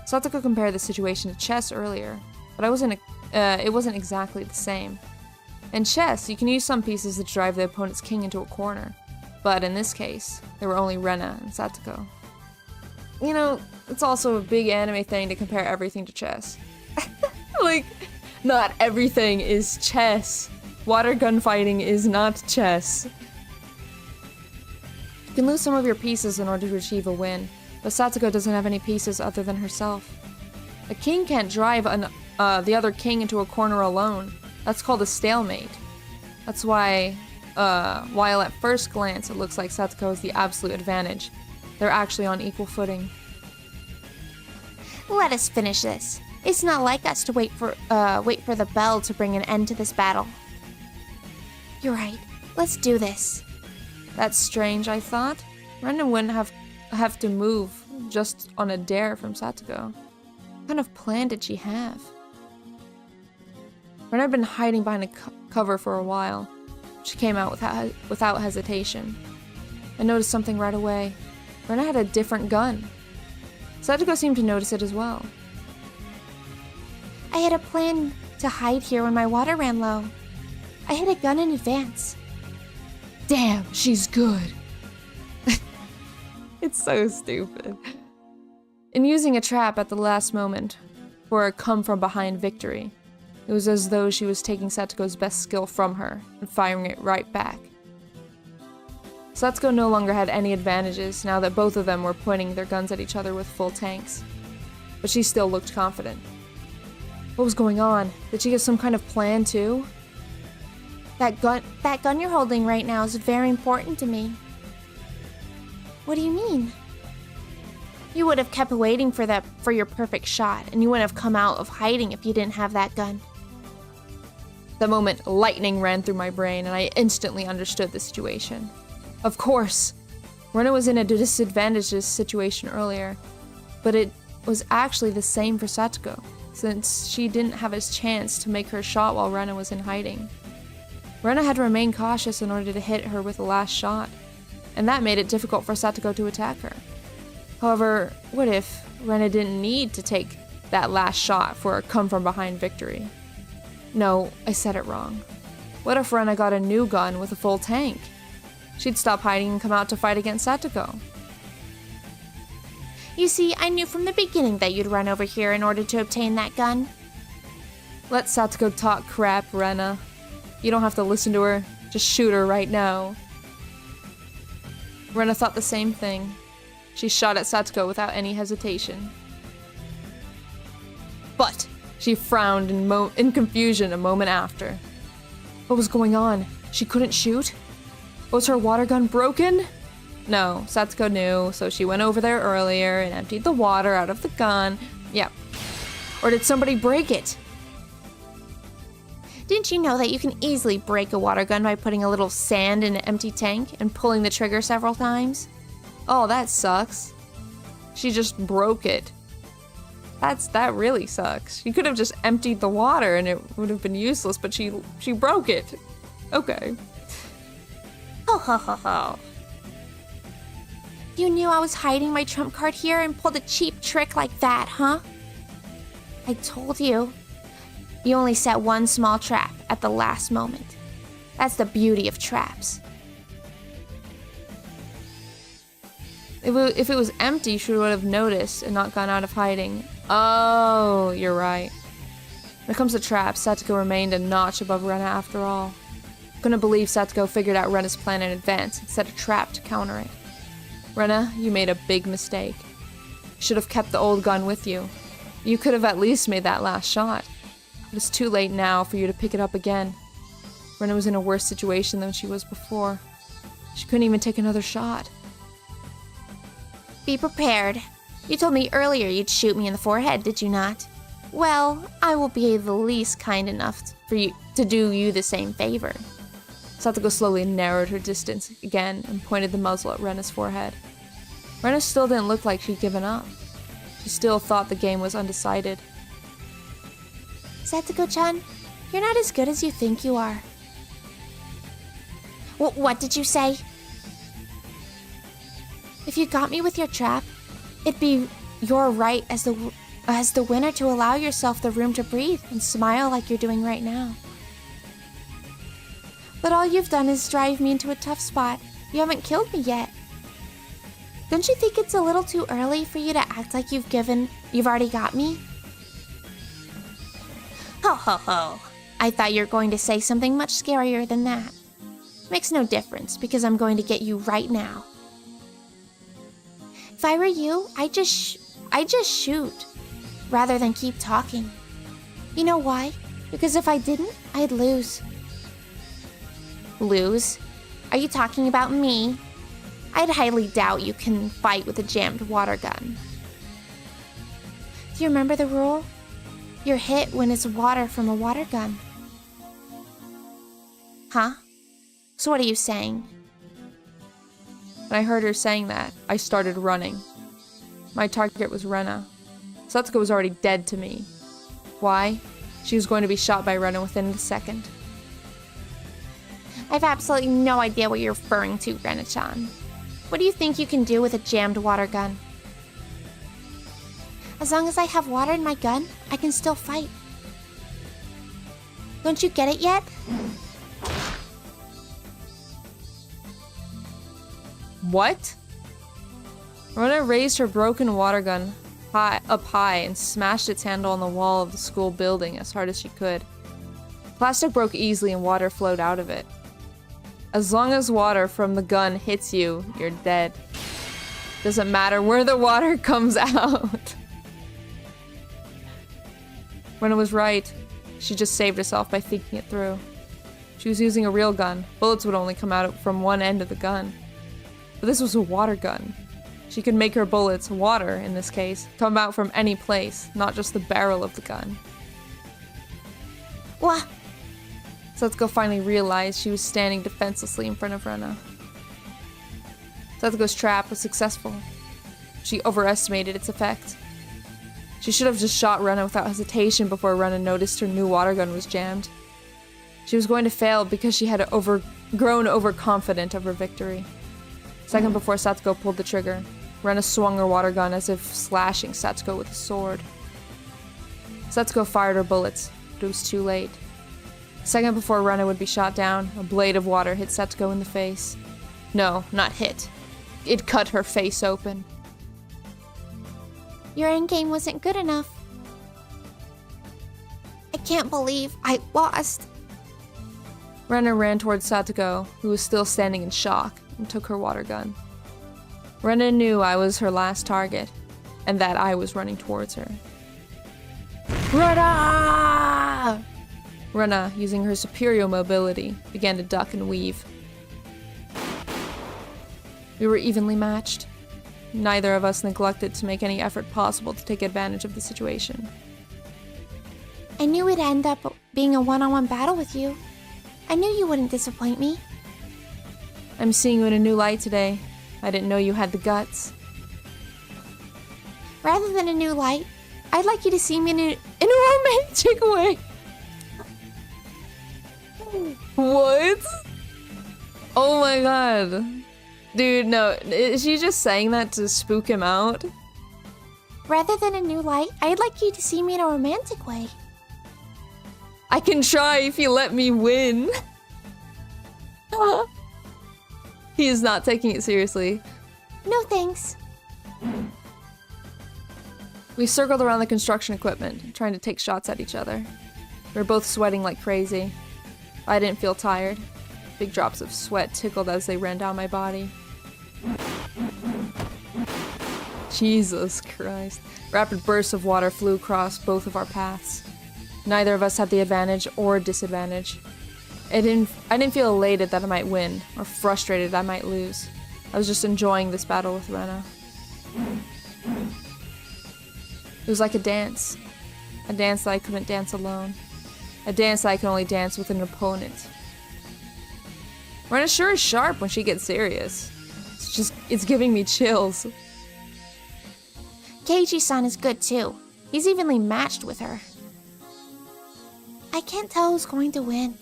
Satsuko compared the situation to chess earlier, but it wasn't exactly the same. In chess, you can use some pieces to drive the opponent's king into a corner, but in this case, there were only Rena and Satsuko. You know, it's also a big anime thing to compare everything to chess. Like, not everything is chess. Water gun fighting is not chess. You can lose some of your pieces in order to achieve a win, but Satsuko doesn't have any pieces other than herself. A king can't drive the other king into a corner alone. That's called a stalemate. That's why, while at first glance it looks like Satsuko has the absolute advantage, they're actually on equal footing. Let us finish this. It's not like us to wait for the bell to bring an end to this battle. You're right. Let's do this. That's strange, I thought. Rena wouldn't have to move just on a dare from Satoko. What kind of plan did she have? Rena had been hiding behind a cover for a while. She came out without hesitation. I noticed something right away. Rena had a different gun. Satoko seemed to notice it as well. I had a plan to hide here when my water ran low. I had a gun in advance. Damn, she's good. It's so stupid. In using a trap at the last moment for a come-from-behind victory, it was as though she was taking Satoko's best skill from her and firing it right back. Satoko no longer had any advantages now that both of them were pointing their guns at each other with full tanks. But she still looked confident. What was going on? Did she get some kind of plan too? That gun you're holding right now is very important to me. What do you mean? You would have kept waiting for your perfect shot, and you wouldn't have come out of hiding if you didn't have that gun. The moment, lightning ran through my brain, and I instantly understood the situation. Of course! Rena was in a disadvantaged situation earlier, but it was actually the same for Satoko, since she didn't have a chance to make her shot while Rena was in hiding. Rena had to remain cautious in order to hit her with the last shot, and that made it difficult for Satoko to attack her. However, what if Rena didn't need to take that last shot for a come-from-behind victory? No, I said it wrong. What if Rena got a new gun with a full tank? She'd stop hiding and come out to fight against Satoko. You see, I knew from the beginning that you'd run over here in order to obtain that gun. Let Satoko talk crap, Rena. You don't have to listen to her. Just shoot her right now. Rena thought the same thing. She shot at Satoko without any hesitation. But she frowned in confusion a moment after. What was going on? She couldn't shoot? Was her water gun broken? No, Satoko knew, so she went over there earlier and emptied the water out of the gun. Yep. Or did somebody break it? Didn't you know that you can easily break a water gun by putting a little sand in an empty tank and pulling the trigger several times? Oh, that sucks. She just broke it. That really sucks. She could have just emptied the water and it would have been useless, but she broke it. Okay. Ho ho ho ho. You knew I was hiding my trump card here and pulled a cheap trick like that, huh? I told you. You only set one small trap at the last moment. That's the beauty of traps. If it was empty, she would have noticed and not gone out of hiding. Oh, you're right. When it comes to traps, Satoko remained a notch above Rena after all. Couldn't believe Satoko figured out Rena's plan in advance and set a trap to counter it. Rena, you made a big mistake. You should have kept the old gun with you. You could have at least made that last shot. But it's too late now for you to pick it up again. Rena was in a worse situation than she was before. She couldn't even take another shot. Be prepared. You told me earlier you'd shoot me in the forehead, did you not? Well, I will be the least kind enough for you to do you the same favor. Satoko slowly narrowed her distance again and pointed the muzzle at Rena's forehead. Rena still didn't look like she'd given up. She still thought the game was undecided. Satoko-chan, you're not as good as you think you are. What did you say? If you got me with your trap, it'd be your right as the winner to allow yourself the room to breathe and smile like you're doing right now. But all you've done is drive me into a tough spot. You haven't killed me yet. Don't you think it's a little too early for you to act like you've already got me? Ho ho ho. I thought you were going to say something much scarier than that. Makes no difference because I'm going to get you right now. If I were you, I'd just shoot rather than keep talking. You know why? Because if I didn't, I'd lose. Lose? Are you talking about me? I'd highly doubt you can fight with a jammed water gun. Do you remember the rule? You're hit when it's water from a water gun. Huh? So what are you saying? When I heard her saying that, I started running. My target was Rena. Satsuko was already dead to me. Why? She was going to be shot by Rena within a second. I have absolutely no idea what you're referring to, Rena-chan. What do you think you can do with a jammed water gun? As long as I have water in my gun, I can still fight. Don't you get it yet? What? Rena raised her broken water gun up high and smashed its handle on the wall of the school building as hard as she could. Plastic broke easily and water flowed out of it. As long as water from the gun hits you, you're dead. Doesn't matter where the water comes out. Rena was right. She just saved herself by thinking it through. She was using a real gun. Bullets would only come out from one end of the gun. But this was a water gun. She could make her bullets, water in this case, come out from any place, not just the barrel of the gun. What? Satsuko finally realized she was standing defenselessly in front of Rena. Satsuko's trap was successful. She overestimated its effect. She should have just shot Rena without hesitation before Rena noticed her new water gun was jammed. She was going to fail because she had grown overconfident of her victory. Second before Satsuko pulled the trigger, Rena swung her water gun as if slashing Satsuko with a sword. Satsuko fired her bullets, but it was too late. Second before Rena would be shot down, a blade of water hit Satsuko in the face. No, not hit. It cut her face open. Your endgame wasn't good enough. I can't believe I lost. Rena ran towards Satsuko, who was still standing in shock, and took her water gun. Rena knew I was her last target, and that I was running towards her. Rena! Rena, using her superior mobility, began to duck and weave. We were evenly matched. Neither of us neglected to make any effort possible to take advantage of the situation. I knew it'd end up being a one-on-one battle with you. I knew you wouldn't disappoint me. I'm seeing you in a new light today. I didn't know you had the guts. Rather than a new light, I'd like you to see me in a romantic way. What? Oh my god. Dude, no. Is she just saying that to spook him out? Rather than a new light, I'd like you to see me in a romantic way. I can try if you let me win. He is not taking it seriously. No thanks. We circled around the construction equipment, trying to take shots at each other. We were both sweating like crazy. I didn't feel tired. Big drops of sweat tickled as they ran down my body. Jesus Christ. Rapid bursts of water flew across both of our paths. Neither of us had the advantage or disadvantage. I didn't feel elated that I might win, or frustrated I might lose. I was just enjoying this battle with Rena. It was like a dance. A dance that I couldn't dance alone. A dance that I can only dance with an opponent. Rena sure is sharp when she gets serious. It's giving me chills. Keiji-san is good too. He's evenly matched with her. I can't tell who's going to win.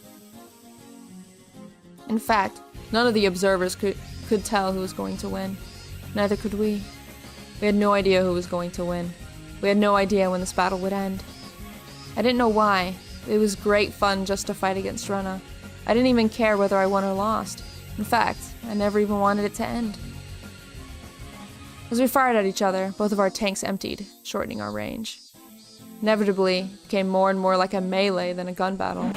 In fact, none of the observers could tell who was going to win. Neither could we. We had no idea who was going to win. We had no idea when this battle would end. I didn't know why. It was great fun just to fight against Rena. I didn't even care whether I won or lost. In fact, I never even wanted it to end. As we fired at each other, both of our tanks emptied, shortening our range. Inevitably, it became more and more like a melee than a gun battle.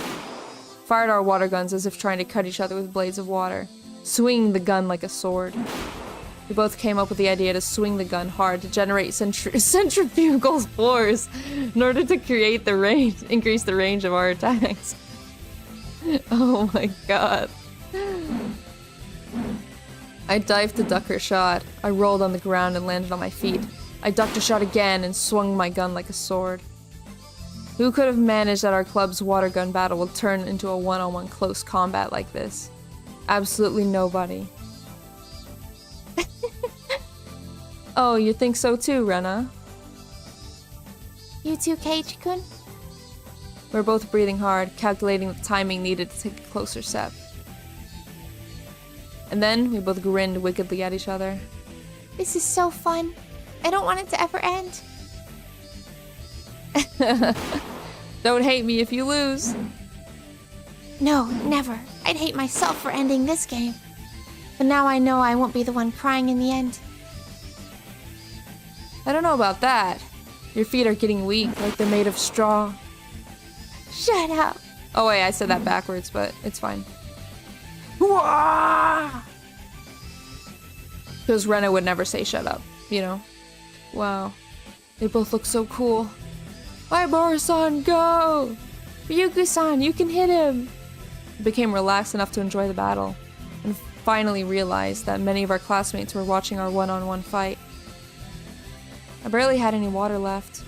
Fired our water guns as if trying to cut each other with blades of water, swinging the gun like a sword. We both came up with the idea to swing the gun hard to generate centrifugal force in order to increase the range of our attacks. Oh my god. I dived to duck her shot. I rolled on the ground and landed on my feet. I ducked a shot again and swung my gun like a sword. Who could have managed that our club's water gun battle would turn into a one-on-one close combat like this? Absolutely nobody. Oh, you think so too, Rena? You too, Keiichi-kun? We're both breathing hard, calculating the timing needed to take a closer step. And then we both grinned wickedly at each other. This is so fun. I don't want it to ever end. Don't hate me if you lose. No, never. I'd hate myself for ending this game. But now I know I won't be the one crying in the end. I don't know about that. Your feet are getting weak, like they're made of straw. Shut up. Oh wait, I said that backwards, but it's fine. Because Rena would never say shut up, you know? Wow. They both look so cool. Ibara-san, go! Ryugu-san, you can hit him! I became relaxed enough to enjoy the battle, and finally realized that many of our classmates were watching our one-on-one fight. I barely had any water left.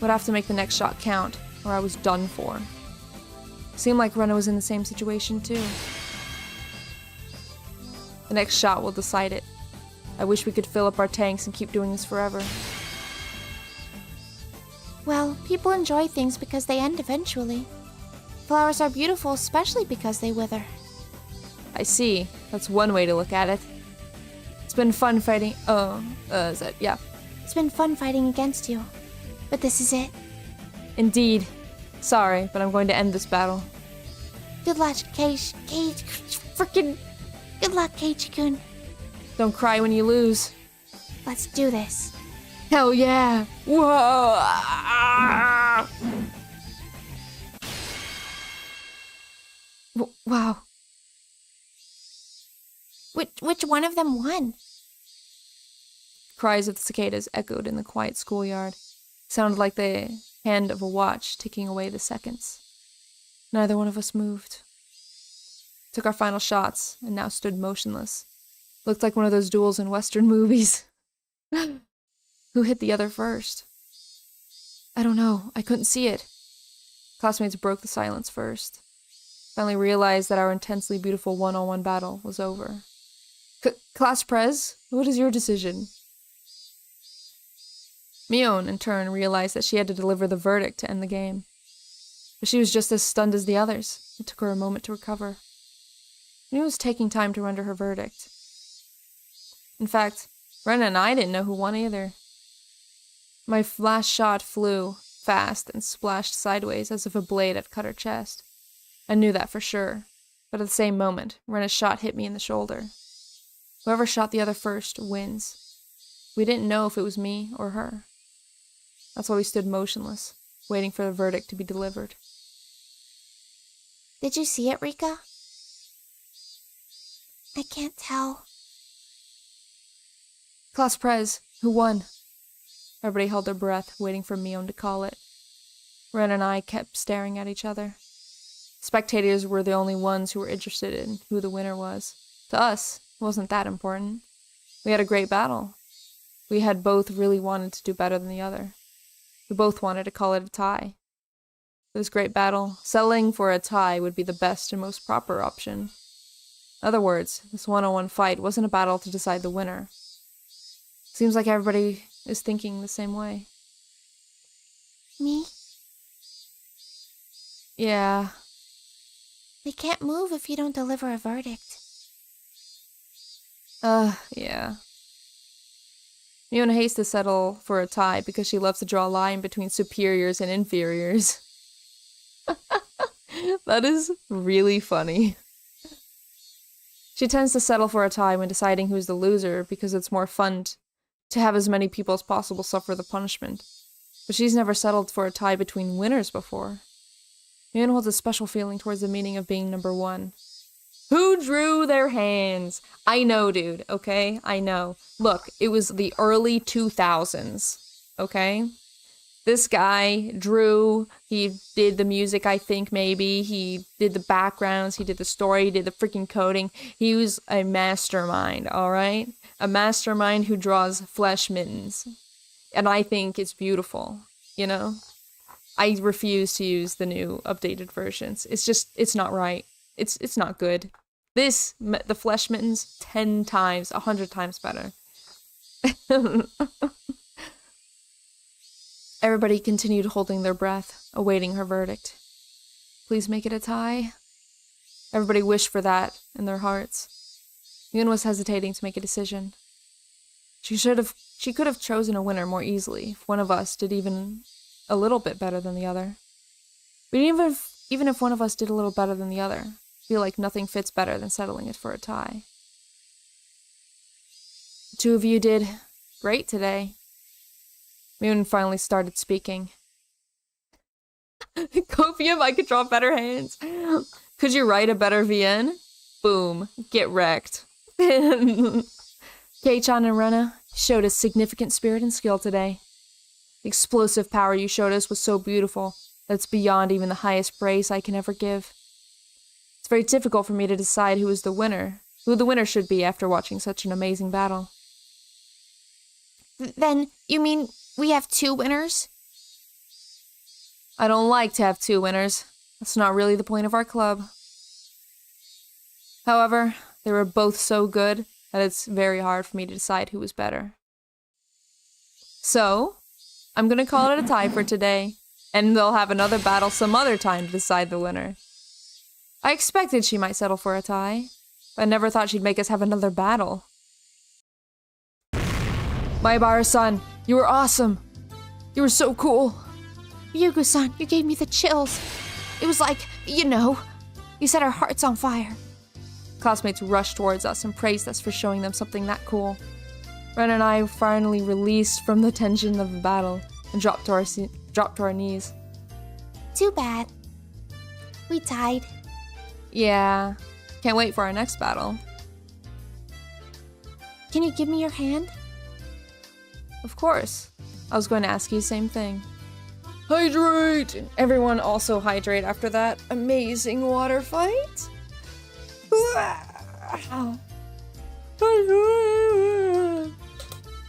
Would have to make the next shot count, or I was done for. Seemed like Rena was in the same situation too. The next shot will decide it. I wish we could fill up our tanks and keep doing this forever. Well, people enjoy things because they end eventually. Flowers are beautiful, especially because they wither. I see. That's one way to look at it. It's been fun fighting. Yeah. It's been fun fighting against you. But this is it. Indeed. Sorry, but I'm going to end this battle. Good luck, Good luck, Keiichi-kun. Don't cry when you lose. Let's do this. Hell yeah! Whoa! Wow. Which one of them won? Cries of the cicadas echoed in the quiet schoolyard. Sounded like the hand of a watch ticking away the seconds. Neither one of us moved. Took our final shots, and now stood motionless. Looked like one of those duels in Western movies. Who hit the other first? I don't know. I couldn't see it. Classmates broke the silence first. Finally realized that our intensely beautiful one-on-one battle was over. Class Prez, what is your decision? Mion, in turn, realized that she had to deliver the verdict to end the game. But she was just as stunned as the others. It took her a moment to recover. It was taking time to render her verdict. In fact, Rena and I didn't know who won either. My last shot flew fast and splashed sideways as if a blade had cut her chest. I knew that for sure, but at the same moment, Rena's shot hit me in the shoulder. Whoever shot the other first wins. We didn't know if it was me or her. That's why we stood motionless, waiting for the verdict to be delivered. Did you see it, Rika? I can't tell. Class Prez, who won? Everybody held their breath, waiting for Mion to call it. Ren and I kept staring at each other. Spectators were the only ones who were interested in who the winner was. To us, it wasn't that important. We had a great battle. We had both really wanted to do better than the other. We both wanted to call it a tie. This great battle, settling for a tie would be the best and most proper option. In other words, this one-on-one fight wasn't a battle to decide the winner. Seems like everybody is thinking the same way. Me? Yeah. They can't move if you don't deliver a verdict. Yeah. Miona hates to settle for a tie because she loves to draw a line between superiors and inferiors. That is really funny. She tends to settle for a tie when deciding who's the loser because it's more fun to have as many people as possible suffer the punishment. But she's never settled for a tie between winners before. Miona holds a special feeling towards the meaning of being number one. Who drew their hands? I know, dude, okay? I know. Look, it was the early 2000s, okay? This guy drew, he did the music, I think, maybe. He did the backgrounds, he did the story, he did the freaking coding. He was a mastermind, alright? A mastermind who draws flesh mittens. And I think it's beautiful, you know? I refuse to use the new updated versions. It's not right. It's not good. This, the flesh mittens, 10 times, 100 times better. Everybody continued holding their breath, awaiting her verdict. Please make it a tie. Everybody wished for that in their hearts. Yoon was hesitating to make a decision. She could have chosen a winner more easily if one of us did even a little bit better than the other. But even if one of us did a little better than the other, I feel like nothing fits better than settling it for a tie. The two of you did great today. Moon finally started speaking. Copium, I could draw better hands. Could you write a better VN? Boom. Get wrecked. Kei-chan and Rena showed us significant spirit and skill today. The explosive power you showed us was so beautiful that it's beyond even the highest praise I can ever give. It's very difficult for me to decide who the winner should be after watching such an amazing battle. Then, you mean we have 2 winners? I don't like to have 2 winners. That's not really the point of our club. However, they were both so good that it's very hard for me to decide who was better. So, I'm gonna call it a tie for today, and they'll have another battle some other time to decide the winner. I expected she might settle for a tie, but I never thought she'd make us have another battle. Maibara-san, you were awesome. You were so cool. Ryugu-san, you gave me the chills. It was like, you set our hearts on fire. Classmates rushed towards us and praised us for showing them something that cool. Ren and I finally released from the tension of the battle and dropped to our knees. Too bad. We tied. Yeah. Can't wait for our next battle. Can you give me your hand? Of course. I was going to ask you the same thing. Hydrate! Everyone also hydrate after that amazing water fight.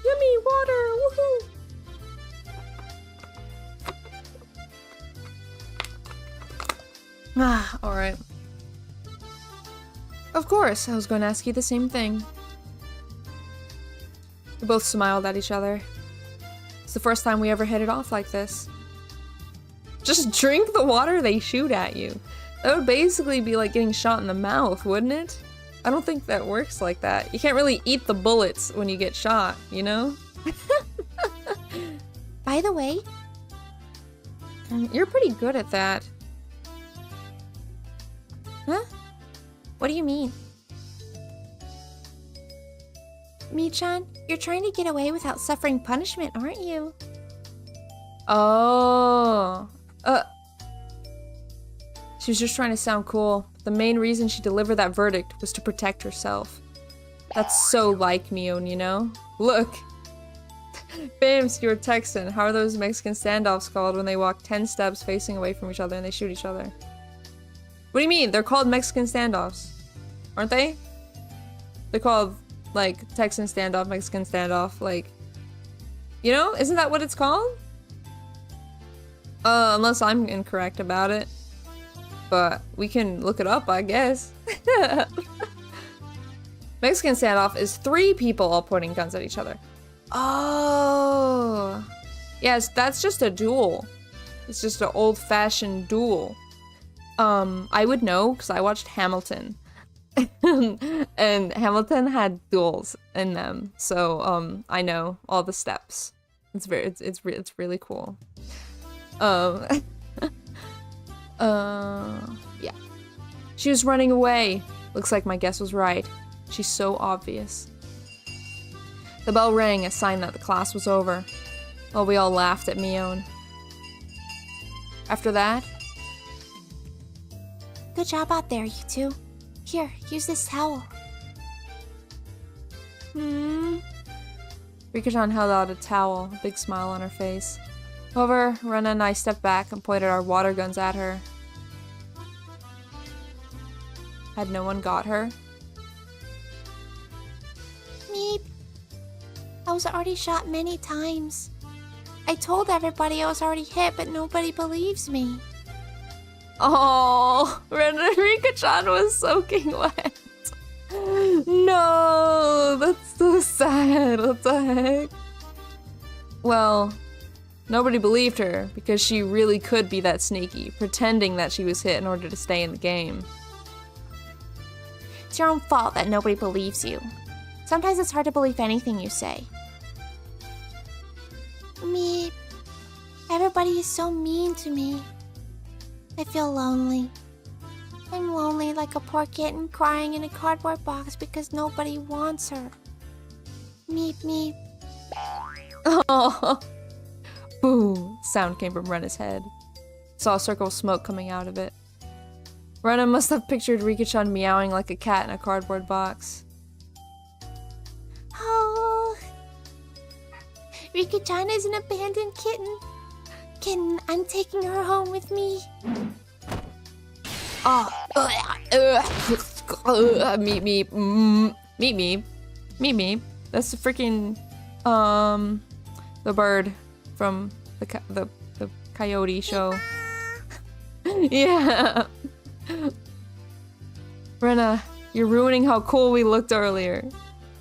Yummy water! Woohoo! Alright. Of course, I was going to ask you the same thing. We both smiled at each other. It's the first time we ever hit it off like this. Just drink the water they shoot at you. That would basically be like getting shot in the mouth, wouldn't it? I don't think that works like that. You can't really eat the bullets when you get shot, you know? By the way, you're pretty good at that. Huh? What do you mean? Mi-chan, you're trying to get away without suffering punishment, aren't you? Oh. She was just trying to sound cool. The main reason she delivered that verdict was to protect herself. That's so like Mion, you know? Look! Bams, you were texting. How are those Mexican standoffs called when they walk 10 steps facing away from each other and they shoot each other? What do you mean? They're called Mexican standoffs. Aren't they? They're called, like, Texan standoff, Mexican standoff, like... You know? Isn't that what it's called? Unless I'm incorrect about it. But we can look it up, I guess. Mexican standoff is 3 people all pointing guns at each other. Oh. Yes, that's just a duel. It's just an old-fashioned duel. I would know because I watched Hamilton. And Hamilton had duels in them. So, I know all the steps. It's really cool. Yeah. She was running away. Looks like my guess was right. She's so obvious. The bell rang, a sign that the class was over. Well, we all laughed at Mion. After that... Good job out there, you two. Here, use this towel. Rika-chan held out a towel, a big smile on her face. However, Rena and I stepped back and pointed our water guns at her. Had no one got her? Meep. I was already shot many times. I told everybody I was already hit, but nobody believes me. Oh, Rika-chan was soaking wet. No, that's so sad. What the heck? Well, nobody believed her because she really could be that sneaky, pretending that she was hit in order to stay in the game. It's your own fault that nobody believes you. Sometimes it's hard to believe anything you say. Me. Everybody is so mean to me. I feel lonely. I'm lonely like a poor kitten crying in a cardboard box because nobody wants her. Meep meep. Oh. Boom. Sound came from Rena's head. Saw a circle of smoke coming out of it. Rena must have pictured Rika-chan meowing like a cat in a cardboard box. Oh. Rika-chan is an abandoned kitten. Kitten, I'm taking her home with me. Oh. Meep meep. Meep meep. Meep meep. That's the freaking the bird from the coyote show. Yeah. Rena, you're ruining how cool we looked earlier.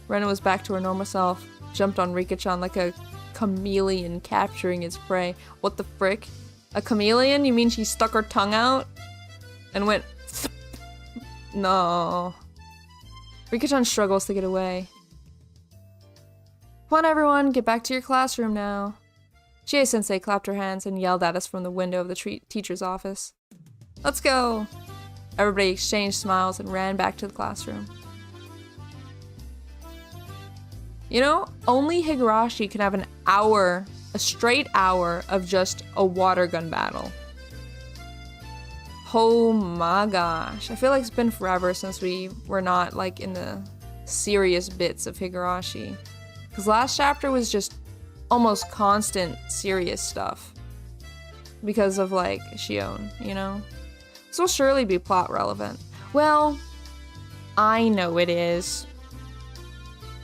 Rena was back to her normal self, jumped on Rika-chan like a chameleon capturing its prey. What the frick? A chameleon? You mean she stuck her tongue out and went No. Rika-chan struggles to get away. Come on everyone, get back to your classroom now. Chie-sensei clapped her hands and yelled at us from the window of the teacher's office. Let's go! Everybody exchanged smiles and ran back to the classroom. You know, only Higurashi can have an hour, a straight hour of just a water gun battle. Oh my gosh. I feel like it's been forever since we were not like in the serious bits of Higurashi. Because last chapter was just almost constant serious stuff. Because of like Shion, you know? This will surely be plot relevant. Well, I know it is.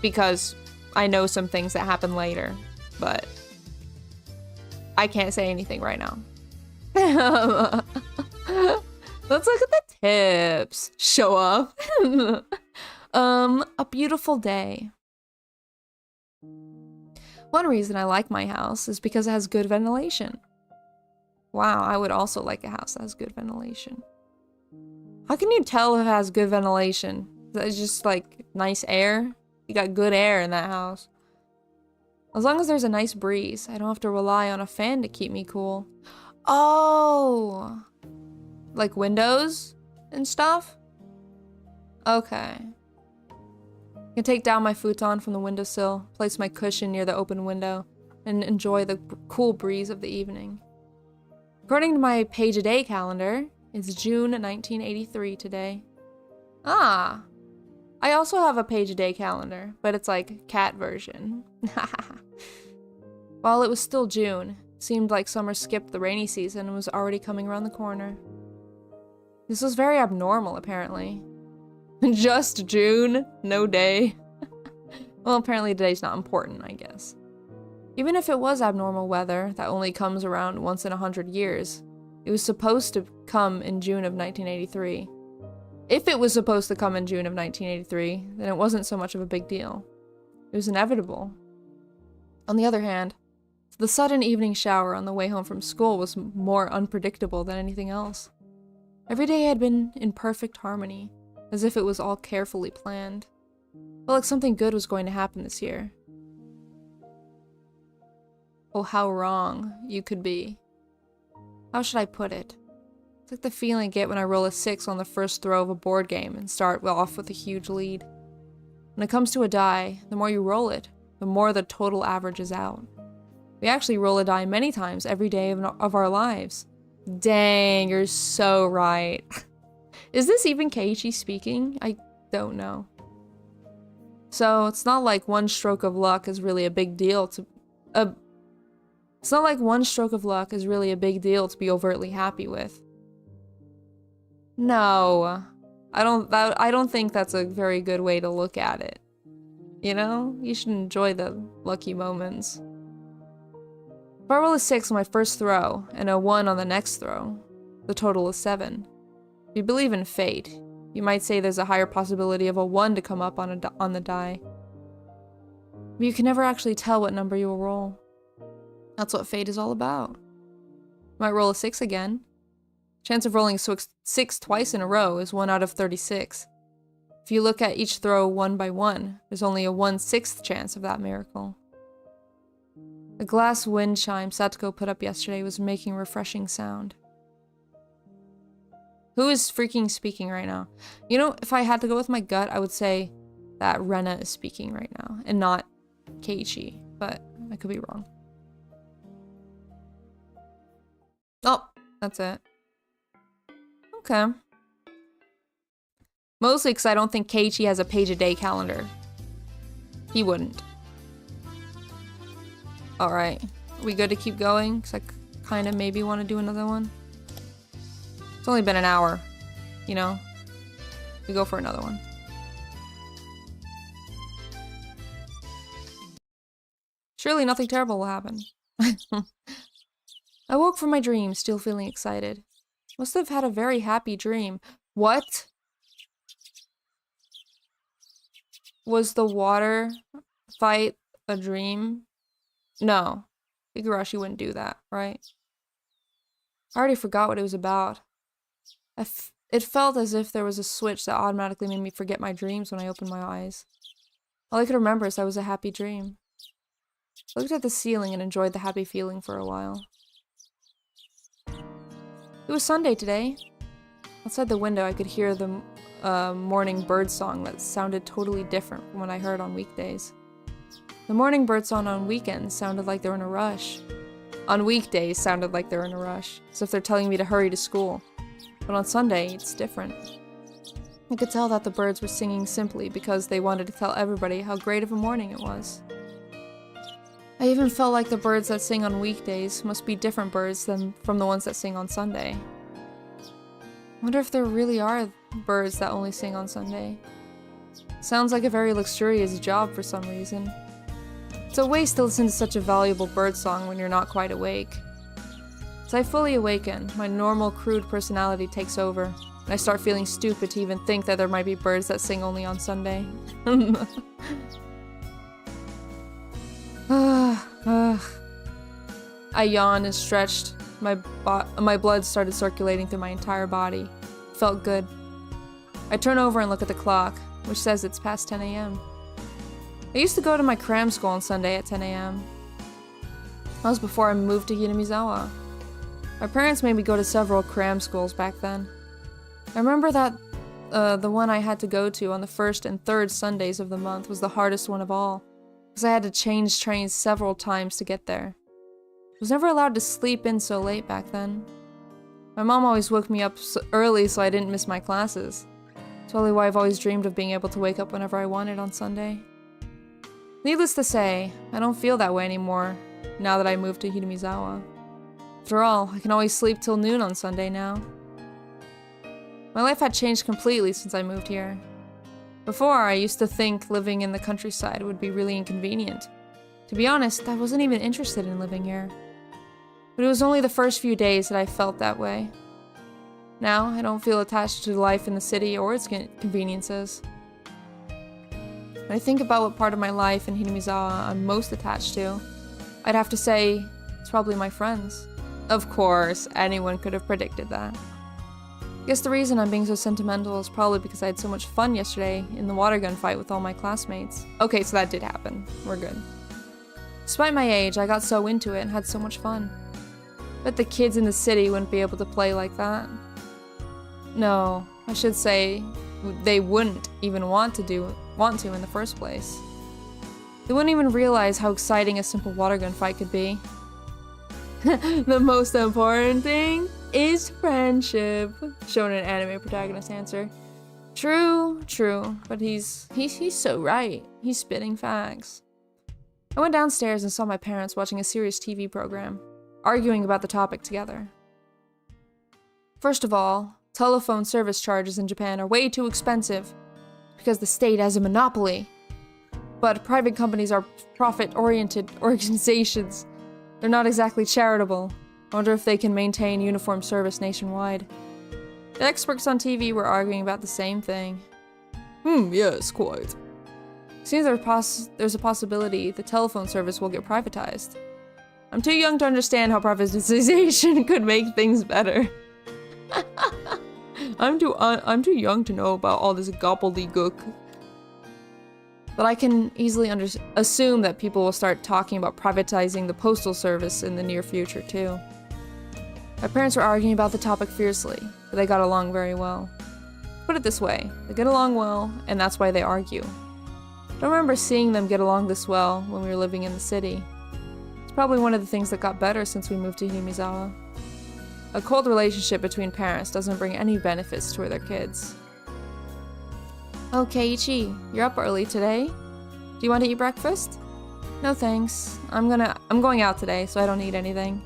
Because I know some things that happen later. But I can't say anything right now. Let's look at the tips. Show off. A beautiful day. One reason I like my house is because it has good ventilation. Wow, I would also like a house that has good ventilation. How can you tell if it has good ventilation? It's just like nice air? You got good air in that house. As long as there's a nice breeze, I don't have to rely on a fan to keep me cool. Oh! Like windows and stuff? Okay. I can take down my futon from the windowsill, place my cushion near the open window, and enjoy the cool breeze of the evening. According to my page-a-day calendar, it's June 1983 today. Ah! I also have a page-a-day calendar, but it's like cat version. While it was still June, it seemed like summer skipped the rainy season and was already coming around the corner. This was very abnormal, apparently. Just June? No day? Well, apparently today's not important, I guess. Even if it was abnormal weather that only comes around once in 100 years, it was supposed to come in June of 1983. If it was supposed to come in June of 1983, then it wasn't so much of a big deal. It was inevitable. On the other hand, the sudden evening shower on the way home from school was more unpredictable than anything else. Every day had been in perfect harmony, as if it was all carefully planned. Felt like something good was going to happen this year. Oh, how wrong you could be. How should I put it? It's like the feeling I get when I roll a 6 on the first throw of a board game and start off with a huge lead. When it comes to a die, the more you roll it, the more the total averages out. We actually roll a die many times every day of our lives. Dang, you're so right. Is this even Keiichi speaking? I don't know. So, it's not like one stroke of luck is really a big deal to... It's not like one stroke of luck is really a big deal to be overtly happy with. No. I don't think that's a very good way to look at it. You know? You should enjoy the lucky moments. If I roll a 6 on my first throw, and a 1 on the next throw, the total is 7. If you believe in fate, You might say there's a higher possibility of a 1 to come up on the die. But you can never actually tell what number you will roll. That's what fate is all about. Might roll a 6 again. Chance of rolling 6 twice in a row is 1 out of 36. If you look at each throw 1 by 1, there's only a 1/6 chance of that miracle. The glass wind chime Satoko put up yesterday was making a refreshing sound. Who is freaking speaking right now? You know, if I had to go with my gut, I would say that Rena is speaking right now, and not Keiichi, but I could be wrong. Oh, that's it. Okay. Mostly because I don't think Keiichi has a page-a-day calendar. He wouldn't. Alright. Are we good to keep going? Because I kind of maybe want to do another one. It's only been an hour. You know? We go for another one. Surely nothing terrible will happen. I woke from my dream, still feeling excited. Must have had a very happy dream. What? Was the water fight a dream? No. Higurashi wouldn't do that, right? I already forgot what it was about. It felt as if there was a switch that automatically made me forget my dreams when I opened my eyes. All I could remember is that it was a happy dream. I looked at the ceiling and enjoyed the happy feeling for a while. It was Sunday today. Outside the window I could hear the morning bird song that sounded totally different from what I heard on weekdays. The morning bird song on weekends sounded like they were in a rush. On weekdays sounded like they were in a rush, as if they're telling me to hurry to school. But on Sunday, it's different. I could tell that the birds were singing simply because they wanted to tell everybody how great of a morning it was. I even felt like the birds that sing on weekdays must be different birds than from the ones that sing on Sunday. I wonder if there really are birds that only sing on Sunday. Sounds like a very luxurious job for some reason. It's a waste to listen to such a valuable bird song when you're not quite awake. As I fully awaken, my normal crude personality takes over, and I start feeling stupid to even think that there might be birds that sing only on Sunday. I yawned and stretched. My blood started circulating through my entire body. It felt good. I turn over and look at the clock, which says it's past 10 a.m. I used to go to my cram school on Sunday at 10 a.m. That was before I moved to Hinamizawa. My parents made me go to several cram schools back then. I remember that the one I had to go to on the first and third Sundays of the month was the hardest one of all, because I had to change trains several times to get there. I was never allowed to sleep in so late back then. My mom always woke me up early so I didn't miss my classes. It's probably why I've always dreamed of being able to wake up whenever I wanted on Sunday. Needless to say, I don't feel that way anymore now that I moved to Hinamizawa. After all, I can always sleep till noon on Sunday now. My life had changed completely since I moved here. Before, I used to think living in the countryside would be really inconvenient. To be honest, I wasn't even interested in living here. But it was only the first few days that I felt that way. Now, I don't feel attached to life in the city or its conveniences. When I think about what part of my life in Hinamizawa I'm most attached to, I'd have to say it's probably my friends. Of course, anyone could have predicted that. I guess the reason I'm being so sentimental is probably because I had so much fun yesterday in the water gun fight with all my classmates. Okay, so that did happen. We're good. Despite my age, I got so into it and had so much fun. Bet the kids in the city wouldn't be able to play like that. No, I should say they wouldn't even want to in the first place. They wouldn't even realize how exciting a simple water gun fight could be. The most important thing is friendship, shonen anime protagonist answer. True, but he's so right. He's spitting facts. I went downstairs and saw my parents watching a serious TV program, arguing about the topic together. First of all, telephone service charges in Japan are way too expensive because the state has a monopoly. But private companies are profit-oriented organizations. They're not exactly charitable. I wonder if they can maintain uniform service nationwide. The experts on TV were arguing about the same thing. Yes, quite. Seems there's a possibility the telephone service will get privatized. I'm too young to understand how privatization could make things better. I'm too young to know about all this gobbledygook. But I can easily assume that people will start talking about privatizing the postal service in the near future too. My parents were arguing about the topic fiercely, but they got along very well. Put it this way, they get along well, and that's why they argue. I don't remember seeing them get along this well when we were living in the city. It's probably one of the things that got better since we moved to Himizawa. A cold relationship between parents doesn't bring any benefits to their kids. Oh, Keiichi, you're up early today? Do you want to eat breakfast? No thanks. I'm going out today, so I don't need anything.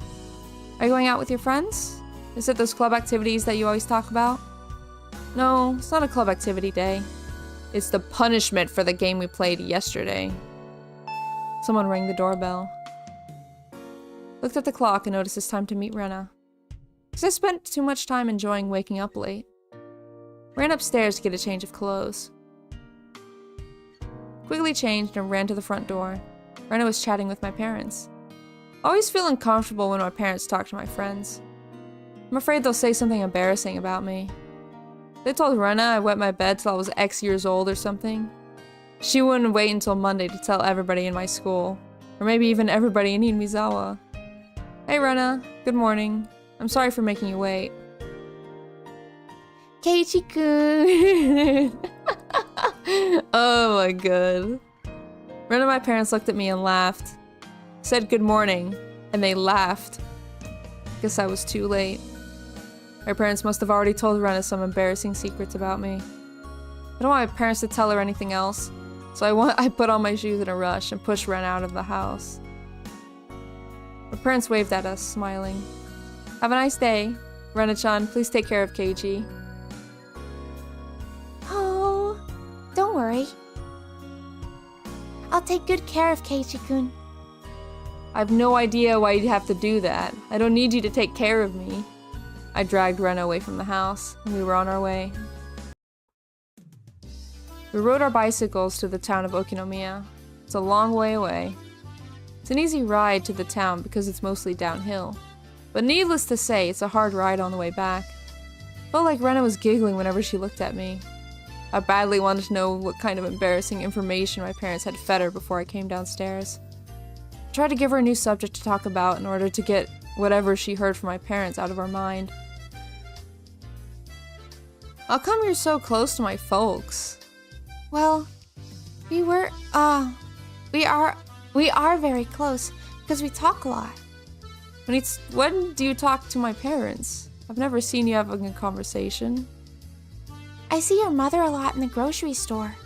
Are you going out with your friends? Is it those club activities that you always talk about? No, it's not a club activity day. It's the punishment for the game we played yesterday. Someone rang the doorbell. Looked at the clock and noticed it's time to meet Rena. Because I spent too much time enjoying waking up late. Ran upstairs to get a change of clothes. Quickly changed and ran to the front door. Rena was chatting with my parents. I always feel uncomfortable when my parents talk to my friends. I'm afraid they'll say something embarrassing about me. They told Rena I wet my bed till I was X years old or something. She wouldn't wait until Monday to tell everybody in my school. Or maybe even everybody in Himizawa. Hey Rena, good morning. I'm sorry for making you wait. Keiichi-kun! Oh my god. Rena and my parents looked at me and laughed. Said good morning, and they laughed. Guess I was too late. My parents must have already told Rena some embarrassing secrets about me. I don't want my parents to tell her anything else, so I put on my shoes in a rush and pushed Rena out of the house. My parents waved at us, smiling. Have a nice day. Rena-chan, please take care of Keiichi. Oh, don't worry. I'll take good care of Keiichi-kun. I have no idea why you'd have to do that. I don't need you to take care of me. I dragged Rena away from the house, and we were on our way. We rode our bicycles to the town of Okinomiya. It's a long way away. It's an easy ride to the town because it's mostly downhill. But needless to say, it's a hard ride on the way back. Felt like Rena was giggling whenever she looked at me. I badly wanted to know what kind of embarrassing information my parents had fed her before I came downstairs. I tried to give her a new subject to talk about in order to get whatever she heard from my parents out of her mind. How come you're so close to my folks? Well, we are very close because we talk a lot. When do you talk to my parents? I've never seen you having a conversation. I see your mother a lot in the grocery store.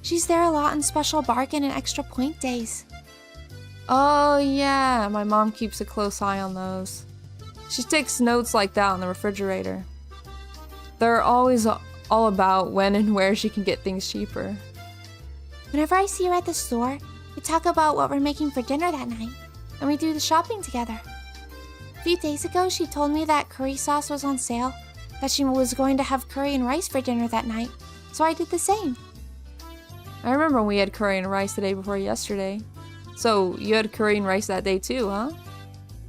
She's there a lot on special bargain and extra point days. Oh yeah, my mom keeps a close eye on those. She takes notes like that on the refrigerator. They're always all about when and where she can get things cheaper. Whenever I see her at the store, we talk about what we're making for dinner that night, and we do the shopping together. A few days ago, she told me that curry sauce was on sale, that she was going to have curry and rice for dinner that night, so I did the same. I remember we had curry and rice the day before yesterday. So, you had curry and rice that day too, huh?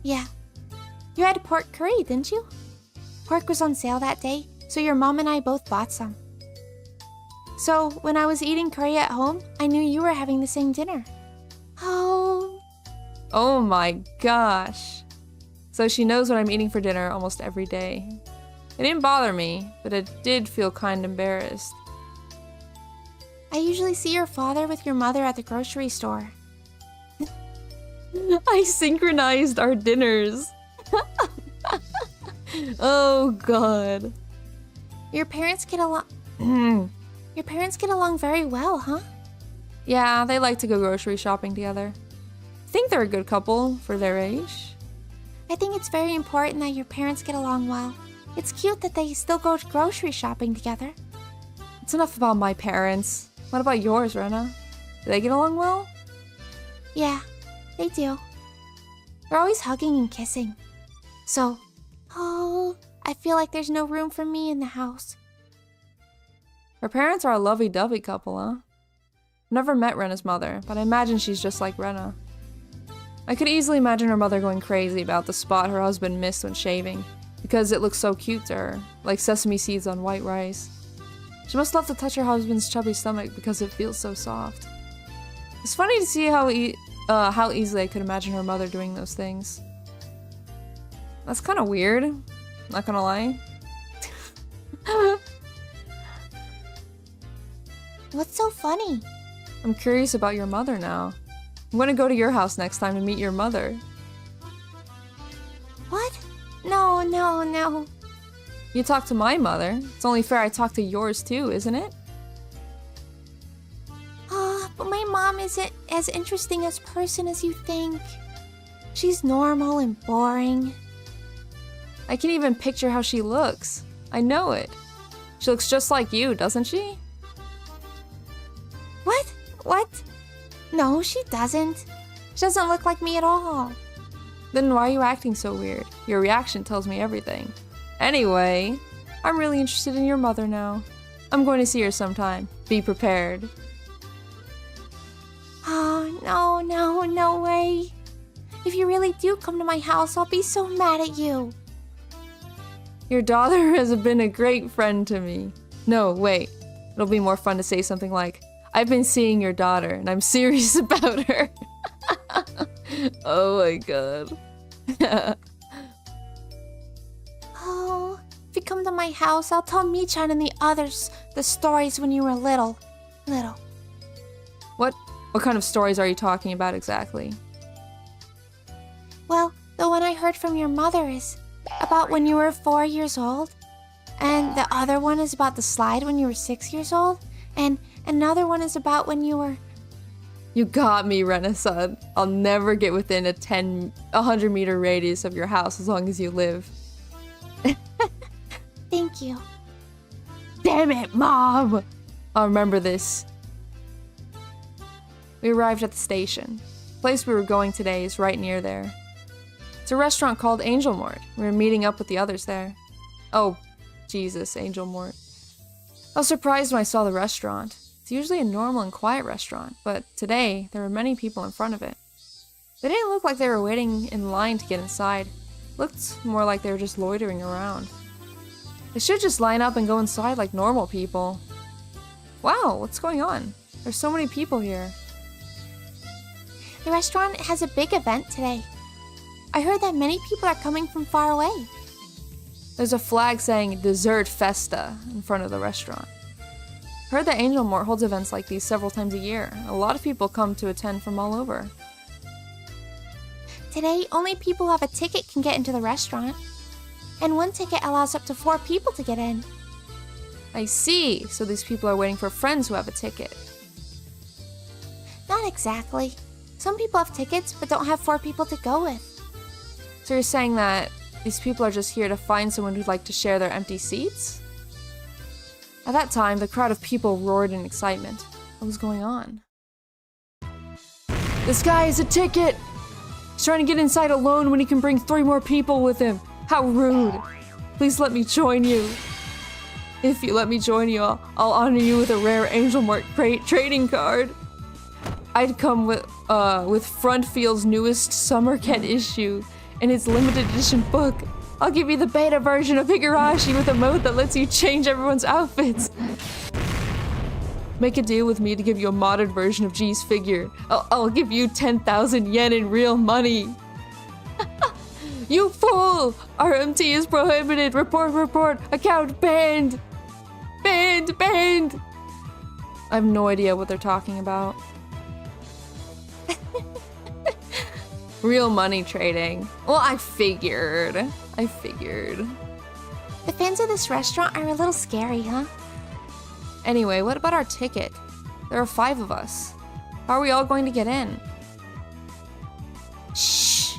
Yeah. You had pork curry, didn't you? Pork was on sale that day, so your mom and I both bought some. So, when I was eating curry at home, I knew you were having the same dinner. Oh. Oh my gosh. So she knows what I'm eating for dinner almost every day. It didn't bother me, but it did feel kind of embarrassed. I usually see your father with your mother at the grocery store. I synchronized our dinners. Oh god. Your parents get along. Your parents get along very well, huh? Yeah, they like to go grocery shopping together. I think they're a good couple for their age. I think it's very important that your parents get along well. It's cute that they still go grocery shopping together. It's enough about my parents. What about yours, Rena? Do they get along well? Yeah, they do. They're always hugging and kissing. So, oh, I feel like there's no room for me in the house. Her parents are a lovey-dovey couple, huh? Never met Rena's mother, but I imagine she's just like Rena. I could easily imagine her mother going crazy about the spot her husband missed when shaving, because it looks so cute to her, like sesame seeds on white rice. She must love to touch her husband's chubby stomach because it feels so soft. It's funny to see how easily I could imagine her mother doing those things. That's kind of weird, not gonna lie. What's so funny? I'm curious about your mother now. I'm gonna go to your house next time to meet your mother. What? No, no, no. You talk to my mother. It's only fair I talk to yours too, isn't it? But my mom isn't as interesting a person as you think. She's normal and boring. I can even picture how she looks. I know it. She looks just like you, doesn't she? What? What? No, she doesn't. She doesn't look like me at all. Then why are you acting so weird? Your reaction tells me everything. Anyway, I'm really interested in your mother now. I'm going to see her sometime. Be prepared. Oh, no, no, no way. If you really do come to my house, I'll be so mad at you. Your daughter has been a great friend to me. No, wait. It'll be more fun to say something like, I've been seeing your daughter, and I'm serious about her. Oh my god. Oh, if you come to my house, I'll tell Michan and the others the stories when you were little. What kind of stories are you talking about exactly? Well, the one I heard from your mother is about when you were 4 years old. And the other one is about the slide when you were 6 years old. And another one is about when you were... You got me, Rena-san. I'll never get within a 100 meter radius of your house as long as you live. Thank you. Damn it, Mom! I'll remember this. We arrived at the station. The place we were going today is right near there. It's a restaurant called Angel Mort. We were meeting up with the others there. Oh, Jesus, Angel Mort. I was surprised when I saw the restaurant. It's usually a normal and quiet restaurant, but today there were many people in front of it. They didn't look like they were waiting in line to get inside. Looked more like they were just loitering around. They should just line up and go inside like normal people. Wow, what's going on? There's so many people here. The restaurant has a big event today. I heard that many people are coming from far away. There's a flag saying Dessert Festa in front of the restaurant. I heard that Angel Mort holds events like these several times a year. A lot of people come to attend from all over. Today, only people who have a ticket can get into the restaurant. And one ticket allows up to 4 people to get in. I see. So these people are waiting for friends who have a ticket. Not exactly. Some people have tickets, but don't have 4 people to go with. So you're saying that these people are just here to find someone who'd like to share their empty seats? At that time, the crowd of people roared in excitement. What was going on? This guy has a ticket! He's trying to get inside alone when he can bring 3 more people with him. How rude. Please let me join you. If you let me join you, I'll honor you with a rare Angel Mart trading card. I'd come with Frontfield's newest Summer Cat issue and its limited edition book. I'll give you the beta version of Higurashi with a mode that lets you change everyone's outfits. Make a deal with me to give you a modded version of G's figure. I'll give you 10,000 yen in real money. You fool! RMT is prohibited! Report, report! Account banned! Banned! Banned! I have no idea what they're talking about. Real money trading. Well, I figured. The fans of this restaurant are a little scary, huh? Anyway, what about our ticket? There are 5 of us. How are we all going to get in? Shh!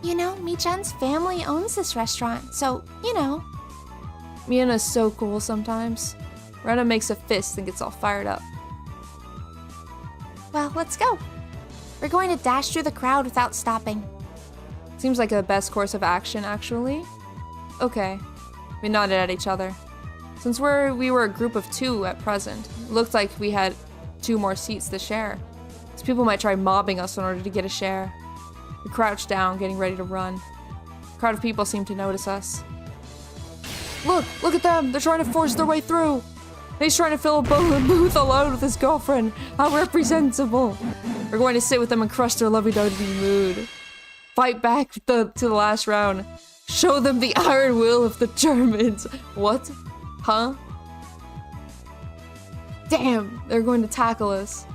You know, Michan's family owns this restaurant, so, you know. Miana's so cool sometimes. Rena makes a fist and gets all fired up. Well, let's go. We're going to dash through the crowd without stopping. Seems like the best course of action, actually. Okay. We nodded at each other. Since we were a group of 2 at present, it looked like we had 2 more seats to share. So people might try mobbing us in order to get a share. We crouched down, getting ready to run. A crowd of people seemed to notice us. Look at them! They're trying to force their way through! He's trying to fill a booth alone with his girlfriend! How reprehensible! We're going to sit with them and crush their lovey-dovey mood. Fight back to the last round. Show them the iron will of the Germans. What? Huh? Damn, they're going to tackle us.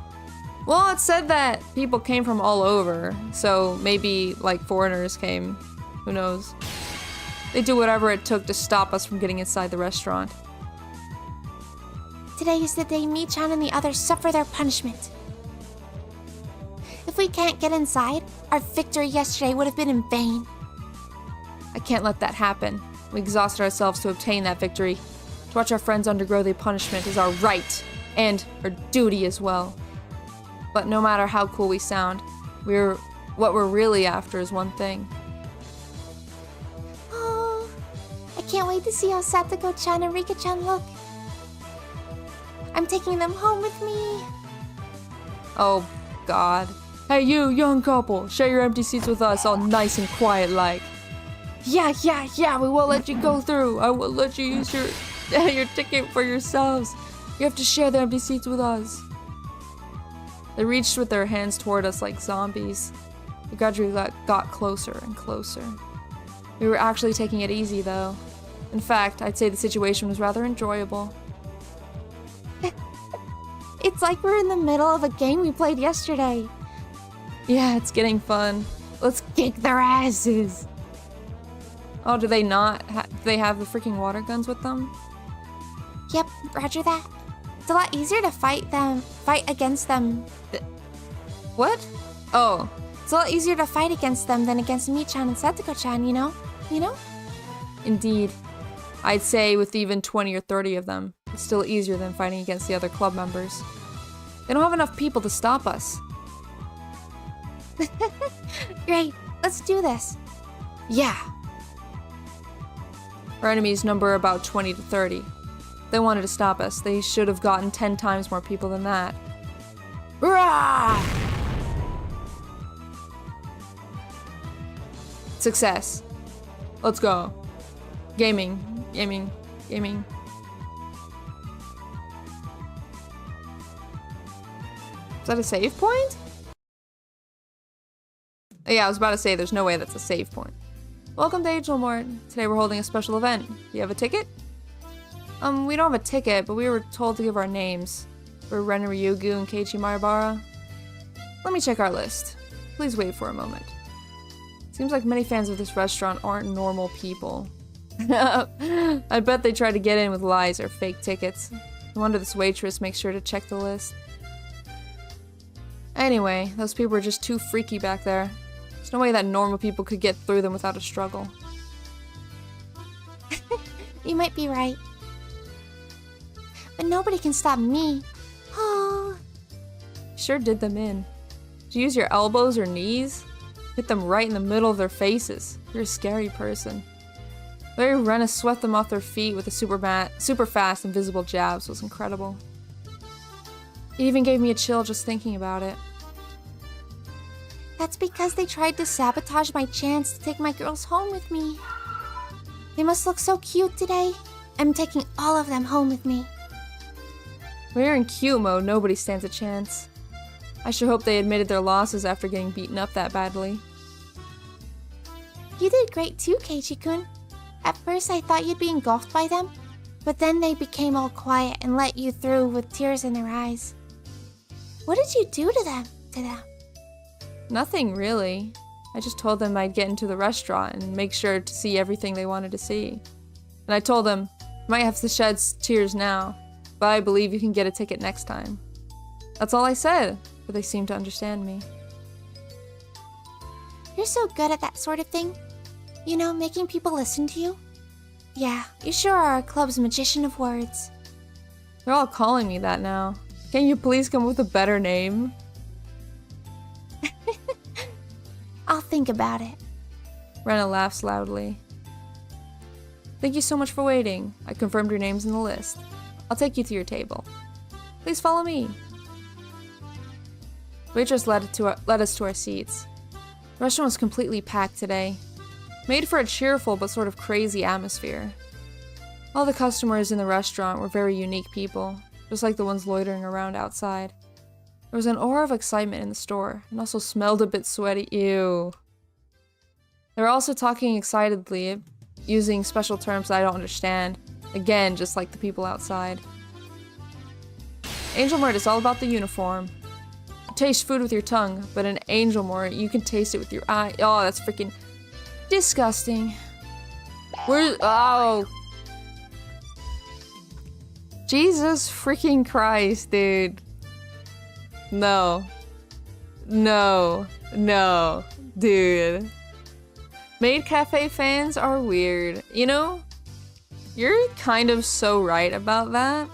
Well, it said that people came from all over, so maybe, like, foreigners came. Who knows? They do whatever it took to stop us from getting inside the restaurant. Today is the day Mi-chan and the others suffer their punishment. If we can't get inside, our victory yesterday would have been in vain. I can't let that happen. We exhausted ourselves to obtain that victory. To watch our friends undergo the punishment is our right, and our duty as well. But no matter how cool we sound, what we're really after is one thing. Oh, I can't wait to see how Satoko-chan and Rika-chan look. I'm taking them home with me. Oh, God. Hey, you, young couple, share your empty seats with us, all nice and quiet like. Yeah, we won't let you go through. I will let you use your ticket for yourselves. You have to share the empty seats with us. They reached with their hands toward us like zombies. They gradually got closer and closer. We were actually taking it easy, though. In fact, I'd say the situation was rather enjoyable. It's like we're in the middle of a game we played yesterday. Yeah, it's getting fun. Let's kick their asses. Oh, do they not? Do they have the freaking water guns with them? Yep, roger that. It's a lot easier to fight against them. What? Oh. It's a lot easier to fight against them than against Mi-chan and Satoko-chan, you know? You know? Indeed. I'd say with even 20 or 30 of them, it's still easier than fighting against the other club members. They don't have enough people to stop us. Great, let's do this. Yeah. Our enemies number about 20 to 30. They wanted to stop us. They should have gotten 10 times more people than that. Rah! Success. Let's go. Gaming. Is that a save point? Yeah, I was about to say there's no way that's a save point. Welcome to Angel Mart. Today we're holding a special event. Do you have a ticket? We don't have a ticket, but we were told to give our names. We're Ren Ryugu and Keiichi Maibara. Let me check our list. Please wait for a moment. Seems like many fans of this restaurant aren't normal people. I bet they try to get in with lies or fake tickets. No wonder this waitress makes sure to check the list. Anyway, those people were just too freaky back there. There's no way that normal people could get through them without a struggle. You might be right. But nobody can stop me. Oh. Sure did them in. Did you use your elbows or knees? Hit them right in the middle of their faces. You're a scary person. Larry Renna swept them off their feet with a super fast invisible jabs was incredible. It even gave me a chill just thinking about it. That's because they tried to sabotage my chance to take my girls home with me. They must look so cute today. I'm taking all of them home with me. When you're in cute mode, nobody stands a chance. I sure hope they admitted their losses after getting beaten up that badly. You did great too, Keiichi-kun. At first I thought you'd be engulfed by them, but then they became all quiet and let you through with tears in their eyes. What did you do to them? Nothing, really. I just told them I'd get into the restaurant and make sure to see everything they wanted to see. And I told them, you might have to shed tears now, but I believe you can get a ticket next time. That's all I said, but they seemed to understand me. You're so good at that sort of thing. You know, making people listen to you. Yeah, you sure are our club's magician of words. They're all calling me that now. Can you please come up with a better name? I'll think about it. Rena laughs loudly. Thank you so much for waiting. I confirmed your names in the list. I'll take you to your table. Please follow me. Waitress led us to our seats. The restaurant was completely packed today. Made for a cheerful but sort of crazy atmosphere. All the customers in the restaurant were very unique people, just like the ones loitering around outside. There was an aura of excitement in the store, and also smelled a bit sweaty. Ew. They were also talking excitedly, using special terms that I don't understand. Again, just like the people outside. Angel Mart is all about the uniform. You taste food with your tongue, but in Angel Mart, you can taste it with your eye. Oh, that's freaking disgusting. Oh. Jesus freaking Christ, dude. No. No. No. Dude. Maid Cafe fans are weird. You know, you're kind of so right about that.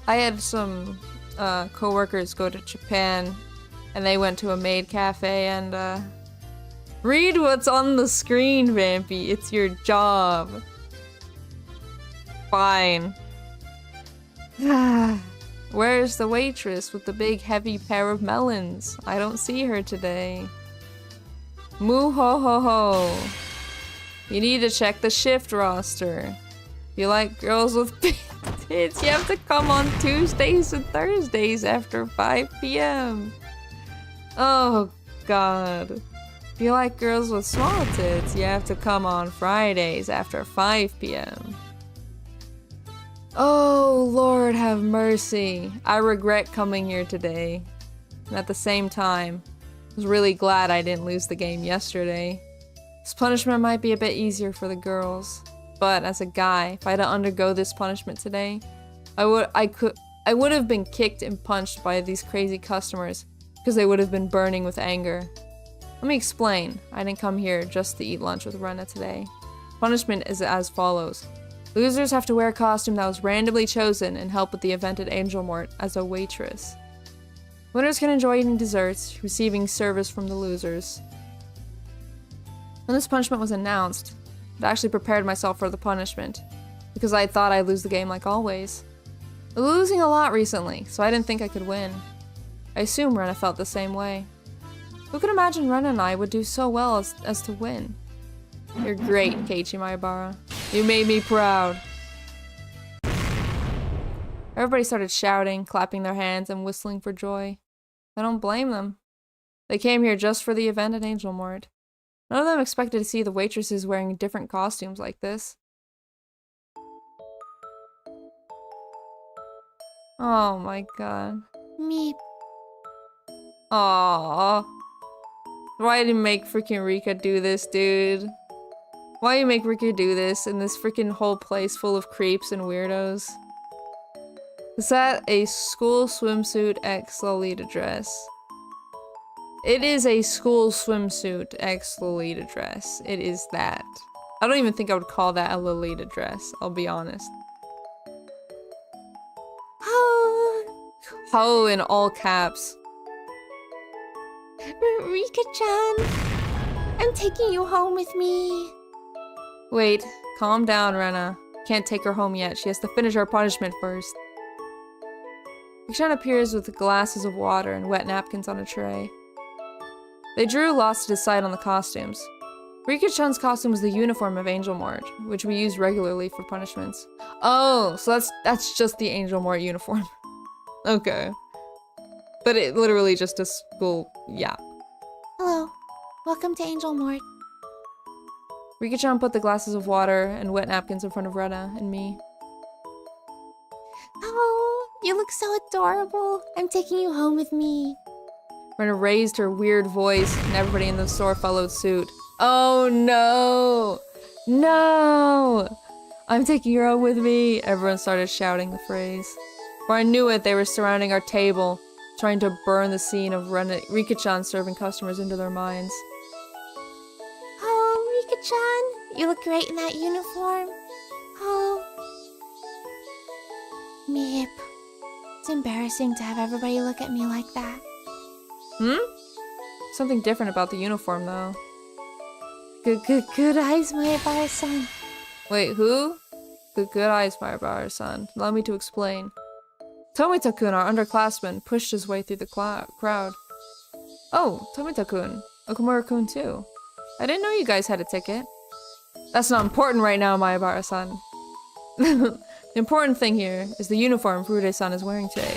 I had some co-workers go to Japan and they went to a maid cafe and read what's on the screen, Vampy. It's your job. Fine. Where's the waitress with the big heavy pair of melons? I don't see her today. Moo ho ho ho. You need to check the shift roster. If you like girls with big tits, you have to come on Tuesdays and Thursdays after 5 p.m. Oh god. If you like girls with small tits, you have to come on Fridays after 5 p.m. Oh, Lord have mercy. I regret coming here today. And at the same time, I was really glad I didn't lose the game yesterday. This punishment might be a bit easier for the girls. But as a guy, if I had to undergo this punishment today, I would have been kicked and punched by these crazy customers because they would have been burning with anger. Let me explain. I didn't come here just to eat lunch with Rena today. Punishment is as follows. Losers have to wear a costume that was randomly chosen and help with the event at Angel Mart as a waitress. Winners can enjoy eating desserts, receiving service from the losers. When this punishment was announced, I actually prepared myself for the punishment, because I thought I'd lose the game like always. I've been losing a lot recently, so I didn't think I could win. I assume Rena felt the same way. Who could imagine Rena and I would do so well as to win? You're great, Keiichi Maebara. You made me proud. Everybody started shouting, clapping their hands, and whistling for joy. I don't blame them. They came here just for the event at Angel Mart. None of them expected to see the waitresses wearing different costumes like this. Oh my god. Meep. Aww. Why did you make freaking Rika do this, dude? Why you make Rika do this in this freaking whole place full of creeps and weirdos? Is that a school swimsuit X Lolita dress? It is a school swimsuit X Lolita dress. It is that. I don't even think I would call that a Lolita dress, I'll be honest. Ho in all caps. Rika-chan, I'm taking you home with me. Wait, calm down, Rena. Can't take her home yet. She has to finish her punishment first. Rika-chan appears with glasses of water and wet napkins on a tray. They drew lots to decide on the costumes. Rika-chan's costume was the uniform of Angel Mart, which we use regularly for punishments. Oh, so that's just the Angel Mart uniform. Okay. But it literally just a school, yeah. Hello, welcome to Angel Mart. Rika-chan put the glasses of water and wet napkins in front of Rena and me. Oh, you look so adorable. I'm taking you home with me. Rena raised her weird voice, and everybody in the store followed suit. Oh no! No! I'm taking her home with me! Everyone started shouting the phrase. Before I knew it, they were surrounding our table, trying to burn the scene of Rika-chan serving customers into their minds. Oh, Rika-chan, you look great in that uniform. Oh. Meep. It's embarrassing to have everybody look at me like that. Something different about the uniform, though. Good eyes, Maebara-san. Wait, who? Good eyes, my brother-san. Allow me to explain. Tomita-kun, our underclassman, pushed his way through the crowd. Oh, Tomita-kun. Okumura-kun too. I didn't know you guys had a ticket. That's not important right now, Mayabara-san. The important thing here is the uniform Furude-san is wearing today.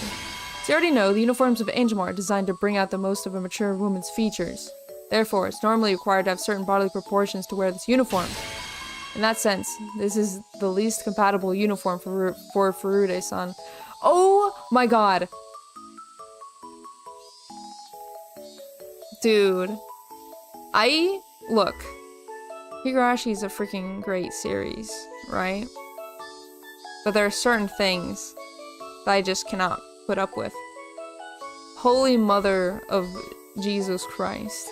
As you already know, the uniforms of Angelmore are designed to bring out the most of a mature woman's features. Therefore, it's normally required to have certain bodily proportions to wear this uniform. In that sense, this is the least compatible uniform for Furude-san. Oh my god! Dude. Look. Higurashi is a freaking great series, right? But there are certain things that I just cannot put up with. Holy Mother of Jesus Christ.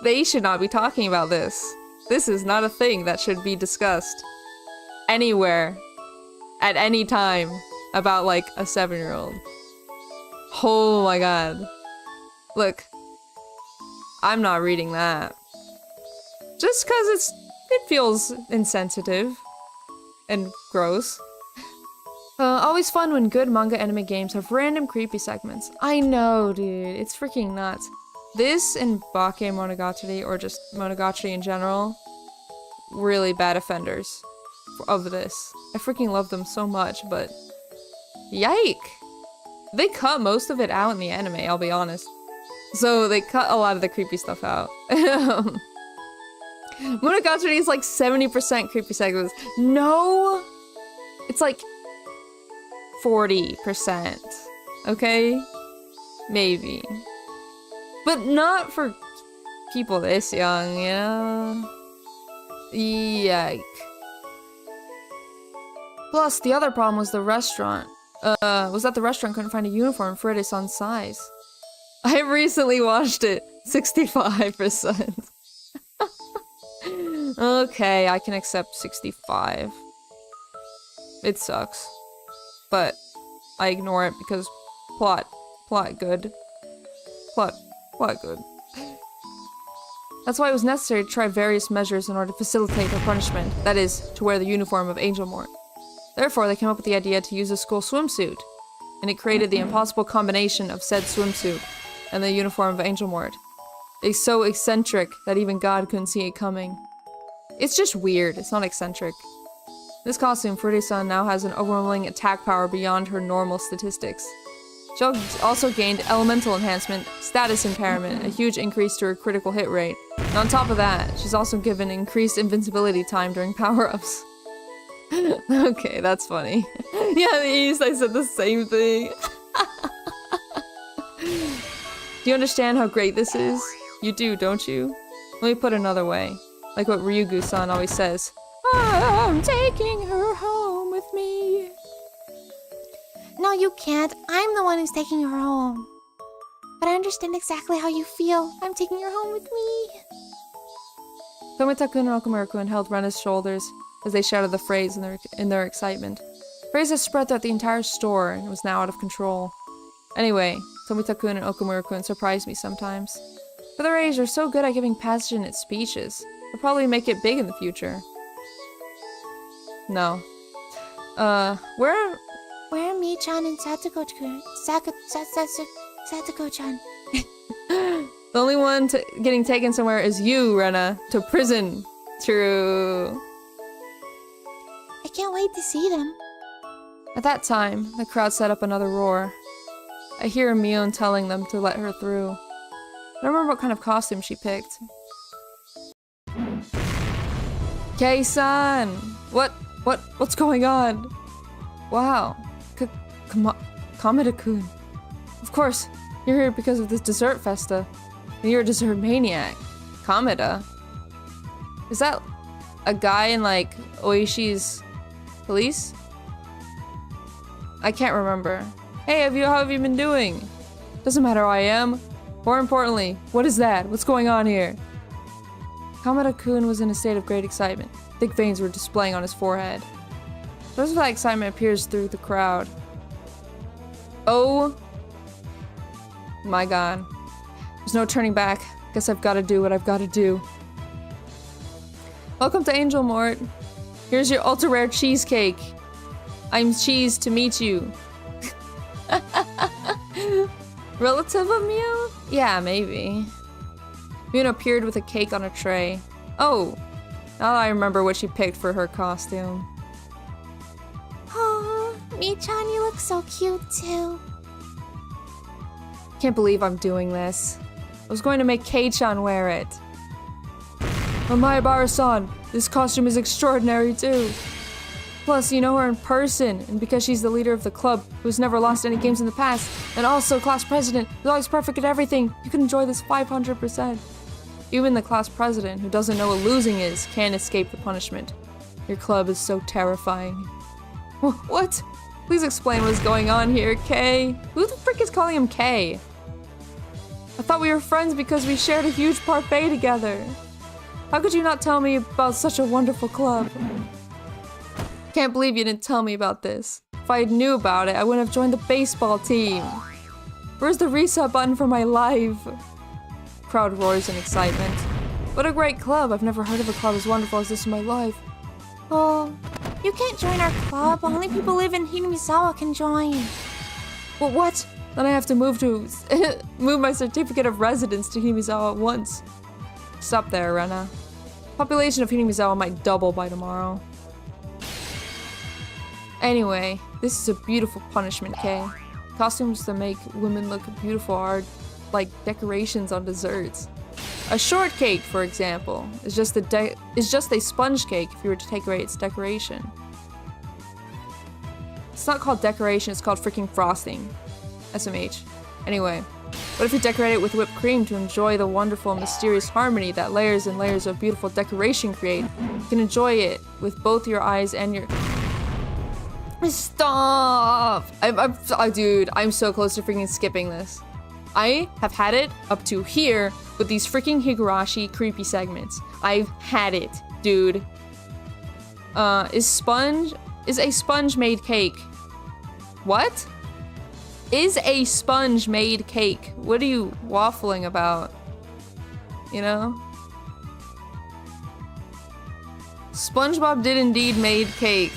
They should not be talking about this. This is not a thing that should be discussed anywhere, at any time, about like a 7-year-old. Oh my god. Look, I'm not reading that. Just cause it feels insensitive and gross. Always fun when good manga anime games have random creepy segments. I know, dude. It's freaking nuts. This and Bake Monogatari, or just Monogatari in general, really bad offenders of this. I freaking love them so much, but yike! They cut most of it out in the anime, I'll be honest. So they cut a lot of the creepy stuff out. Monogatari is like 70% creepy segments. No! It's like 40%. Okay? Maybe. But not for people this young, you know? Yike. Plus, the other problem was the restaurant. Was that the restaurant couldn't find a uniform for Furude-san's size. I recently watched it. 65%. Okay, I can accept 65. It sucks. But I ignore it because plot good. Plot good. That's why it was necessary to try various measures in order to facilitate her punishment. That is, to wear the uniform of Angelmore. Therefore, they came up with the idea to use a school swimsuit. And it created the impossible combination of said swimsuit and the uniform of Angelmore. It's so eccentric that even God couldn't see it coming. It's just weird, it's not eccentric. This costume, Furude-san now has an overwhelming attack power beyond her normal statistics. She also gained elemental enhancement, status impairment, a huge increase to her critical hit rate. And on top of that, she's also given increased invincibility time during power-ups. Okay, that's funny. Yeah, the East, I said the same thing. Do you understand how great this is? You do, don't you? Let me put it another way. Like what Ryugu-san always says. I'm taking her home with me. No, you can't. I'm the one who's taking her home. But I understand exactly how you feel. I'm taking her home with me. Tomita-kun and Okumura-kun held Rena's shoulders as they shouted the phrase in their excitement. The phrase has spread throughout the entire store and was now out of control. Anyway, Tomita-kun and Okumura-kun surprised me sometimes. For their age, they're so good at giving passionate speeches. They'll probably make it big in the future. No. Where are Mi-chan and Satoko-chan? Satoko-chan. The only one getting taken somewhere is you, Rena. To prison. True. I can't wait to see them. At that time, the crowd set up another roar. I hear Mion telling them to let her through. I don't remember what kind of costume she picked. Kei-san! What's going on? Wow. Kameda-kun. Of course, you're here because of this dessert festa. And you're a dessert maniac. Kameda? Is that a guy in, like, Oishi's police? I can't remember. Hey, how have you been doing? Doesn't matter how I am. More importantly, what is that? What's going on here? Kameda-kun was in a state of great excitement. Thick veins were displaying on his forehead. Most of that excitement appears through the crowd. Oh my god. There's no turning back. Guess I've got to do what I've got to do. Welcome to Angel Mort. Here's your ultra rare cheesecake. I'm cheese to meet you. Relative of Mew? Yeah, maybe. Mew appeared with a cake on a tray. Oh, now I remember what she picked for her costume. Oh, Mi-chan, you look so cute too. Can't believe I'm doing this. I was going to make Kei-chan wear it. But Mayabara-san, this costume is extraordinary too. Plus, you know her in person, and because she's the leader of the club, who's never lost any games in the past, and also class president, who's always perfect at everything, you can enjoy this 500%. Even the class president, who doesn't know what losing is, can't escape the punishment. Your club is so terrifying. What? Please explain what's going on here, Kay. Who the frick is calling him Kay? I thought we were friends because we shared a huge parfait together. How could you not tell me about such a wonderful club? Can't believe you didn't tell me about this. If I knew about it, I wouldn't have joined the baseball team. Where's the reset button for my life? Crowd roars in excitement. What a great club. I've never heard of a club as wonderful as this in my life. Oh, you can't join our club. Only people who live in Hinamizawa can join. Well, what? Then I have to move my certificate of residence to Hinamizawa at once. Stop there, Rena. Population of Hinamizawa might double by tomorrow. Anyway, this is a beautiful punishment, Kay. Costumes that make women look beautiful are like decorations on desserts. A shortcake, for example, is just a sponge cake if you were to take away its decoration. It's not called decoration, it's called freaking frosting. SMH. Anyway, what if you decorate it with whipped cream to enjoy the wonderful, mysterious harmony that layers and layers of beautiful decoration create? You can enjoy it with both your eyes and your... Stop! Dude, I'm so close to freaking skipping this. I have had it up to here with these freaking Higurashi creepy segments. I've had it, dude. Is a sponge made cake? What? Is a sponge made cake? What are you waffling about? You know? SpongeBob did indeed made cake.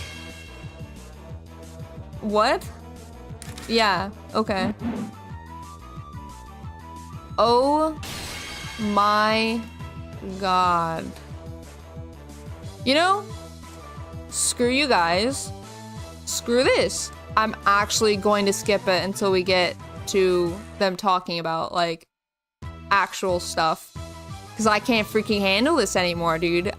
What? Yeah, okay. Oh my god. You know? Screw you guys. Screw this. I'm actually going to skip it until we get to them talking about, like, actual stuff. Because I can't freaking handle this anymore, dude.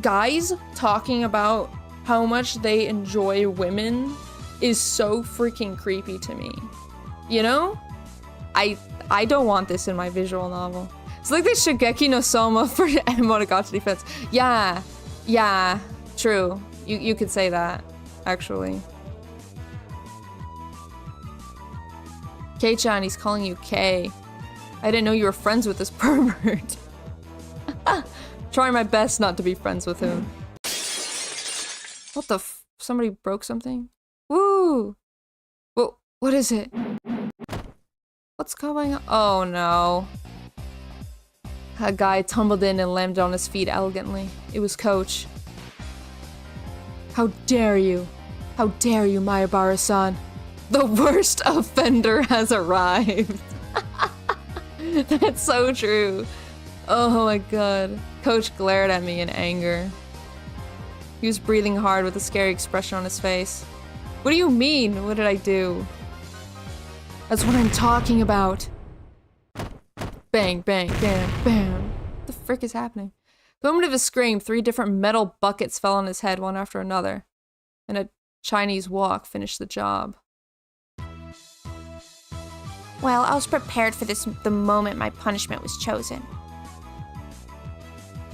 Guys talking about how much they enjoy women is so freaking creepy to me. You know? I don't want this in my visual novel. It's like the Shigeki no Soma for Monogatari defense. Yeah, true. You could say that, actually. Kei-chan, he's calling you Kay. I didn't know you were friends with this pervert. Trying my best not to be friends with him. What the f- Somebody broke something? Woo! What is it? What's going on? Oh no. A guy tumbled in and landed on his feet elegantly. It was Coach. How dare you? How dare you, Mayabara-san? The worst offender has arrived. That's so true. Oh my god. Coach glared at me in anger. He was breathing hard with a scary expression on his face. What do you mean? What did I do? That's what I'm talking about. Bang, bang, bam, bam. What the frick is happening? The moment of his scream, 3 different metal buckets fell on his head one after another. And a Chinese walk finished the job. Well, I was prepared for this the moment my punishment was chosen.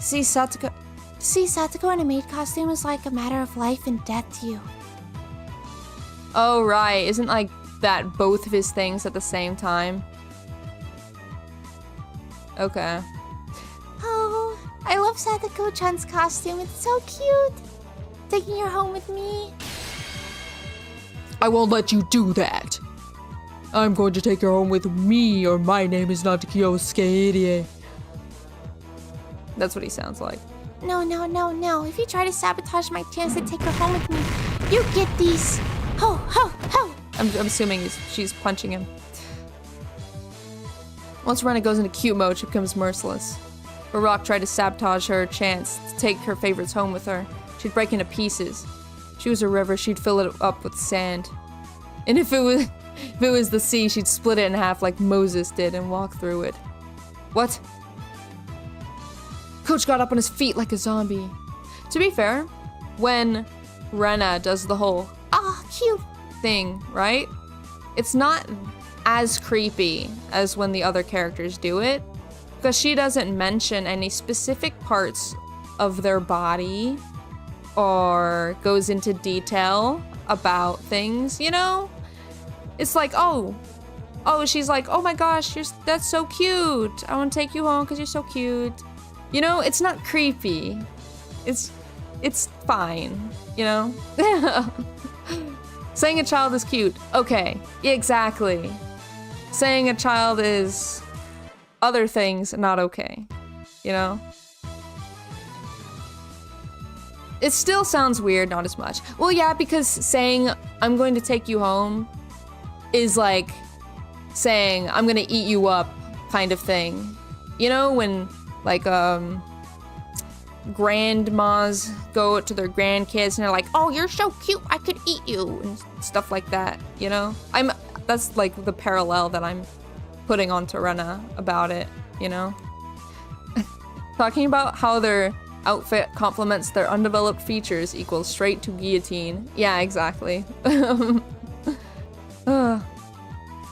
See Satoko in a maid costume is like a matter of life and death to you. Oh, right. Isn't like that both of his things at the same time? Okay. Oh, I love Satoko-chan's costume. It's so cute. Taking her home with me. I won't let you do that. I'm going to take her home with me, or my name is not Kyosuke. That's what he sounds like. No, no, no, no. If you try to sabotage my chance to take her home with me, you get these. Ho, ho, ho. I'm assuming she's punching him. Once Rena goes into cute mode, she becomes merciless. Barak tried to sabotage her chance to take her favorites home with her. She'd break into pieces. If she was a river, she'd fill it up with sand. And if it was the sea, she'd split it in half like Moses did and walk through it. What? Coach got up on his feet like a zombie. To be fair, when Rena does the whole cute thing, right? It's not as creepy as when the other characters do it, because she doesn't mention any specific parts of their body or goes into detail about things, you know? It's like, oh, she's like, oh my gosh, that's so cute. I want to take you home because you're so cute. You know, it's not creepy. It's fine, you know? Saying a child is cute. Okay, exactly. Saying a child is other things, not okay. You know? It still sounds weird, not as much. Well, yeah, because saying, I'm going to take you home is like saying, I'm gonna eat you up kind of thing. You know, when, like, grandmas go to their grandkids and they're like, oh, you're so cute, I could eat you, and stuff like that, you know? That's like the parallel that I'm putting onto Rena about it, you know? Talking about how their outfit complements their undeveloped features equals straight to guillotine. Yeah, exactly.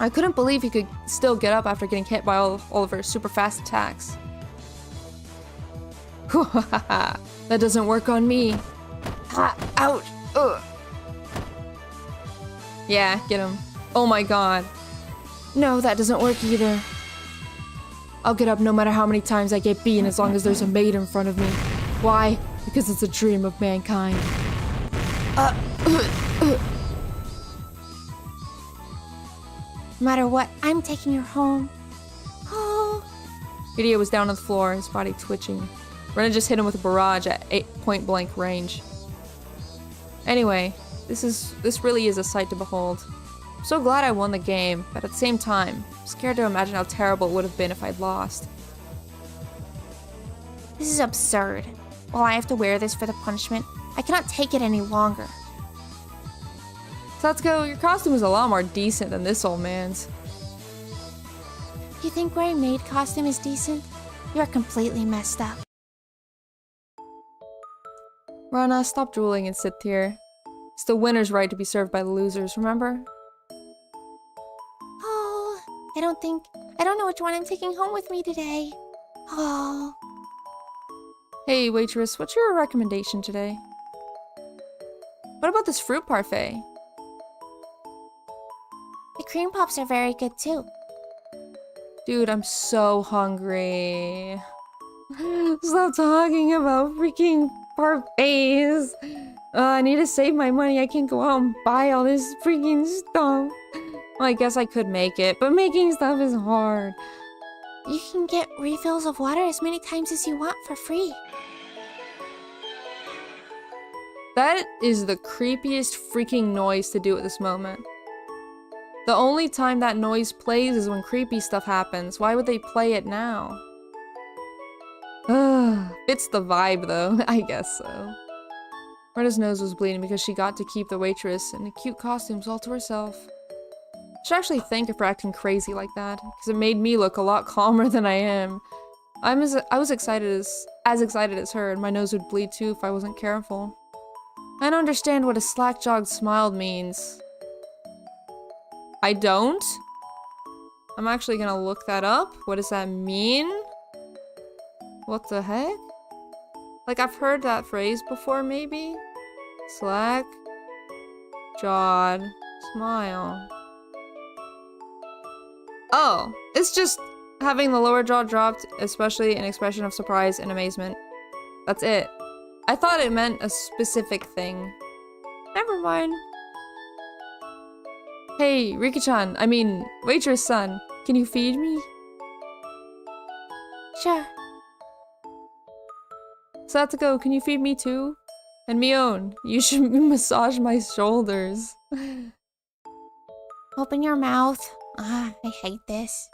I couldn't believe he could still get up after getting hit by all of her super fast attacks. That doesn't work on me. Ouch. Ugh. Yeah, get him. Oh my god. No, that doesn't work either. I'll get up no matter how many times I get beaten as long as there's a maid in front of me. Why? Because it's a dream of mankind. No matter what, I'm taking her home. Oh. Hideo was down on the floor, his body twitching. Rena just hit him with a barrage at point-blank range. Anyway, this really is a sight to behold. I'm so glad I won the game, but at the same time, I'm scared to imagine how terrible it would have been if I'd lost. This is absurd. Well, I have to wear this for the punishment. I cannot take it any longer. Satsuko, your costume is a lot more decent than this old man's. You think wearing maid costume is decent? You're completely messed up. Rana, stop drooling and sit here. It's the winner's right to be served by the losers, remember? Oh, I don't know which one I'm taking home with me today. Oh. Hey, waitress, what's your recommendation today? What about this fruit parfait? The cream puffs are very good too. Dude, I'm so hungry. Stop talking about freaking parfaits. I need to save my money. I can't go out and buy all this freaking stuff. Well, I guess I could make it, but making stuff is hard. You can get refills of water as many times as you want for free. That is the creepiest freaking noise to do at this moment. The only time that noise plays is when creepy stuff happens. Why would they play it now? Fits the vibe though, I guess so. Rena's nose was bleeding because she got to keep the waitress in the cute costumes all to herself. I should actually thank her for acting crazy like that, because it made me look a lot calmer than I am. I was as excited as her, and my nose would bleed too if I wasn't careful. I don't understand what a slack-jawed smile means. I don't? I'm actually gonna look that up. What does that mean? What the heck? Like, I've heard that phrase before, maybe? Slack-jawed smile. Oh, it's just having the lower jaw dropped, especially an expression of surprise and amazement. That's it. I thought it meant a specific thing. Never mind. Hey, Riki-chan, I mean, waitress-san, can you feed me? Sure. Satoko, can you feed me too? And Mion, you should massage my shoulders. Open your mouth. Ah, I hate this.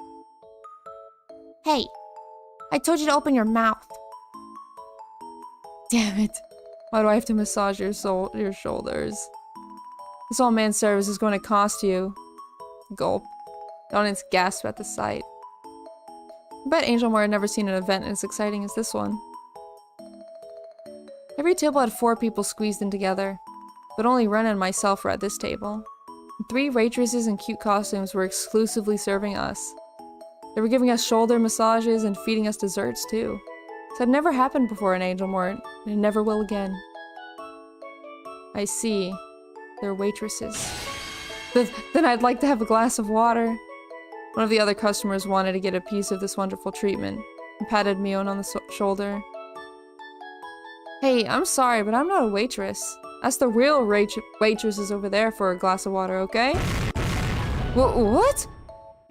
Hey, I told you to open your mouth. Damn it. Why do I have to massage your shoulders? This all-man service is going to cost you. Gulp. The audience gasped at the sight. I bet Angel Moore had never seen an event as exciting as this one. Every table had 4 people squeezed in together, but only Ren and myself were at this table. 3 waitresses in cute costumes were exclusively serving us. They were giving us shoulder massages and feeding us desserts too. This had never happened before in Angel Moore, and it never will again. I see. They're waitresses. Then I'd like to have a glass of water. One of the other customers wanted to get a piece of this wonderful treatment and patted Mion on the shoulder. Hey, I'm sorry, but I'm not a waitress. Ask the real waitresses over there for a glass of water, okay? What?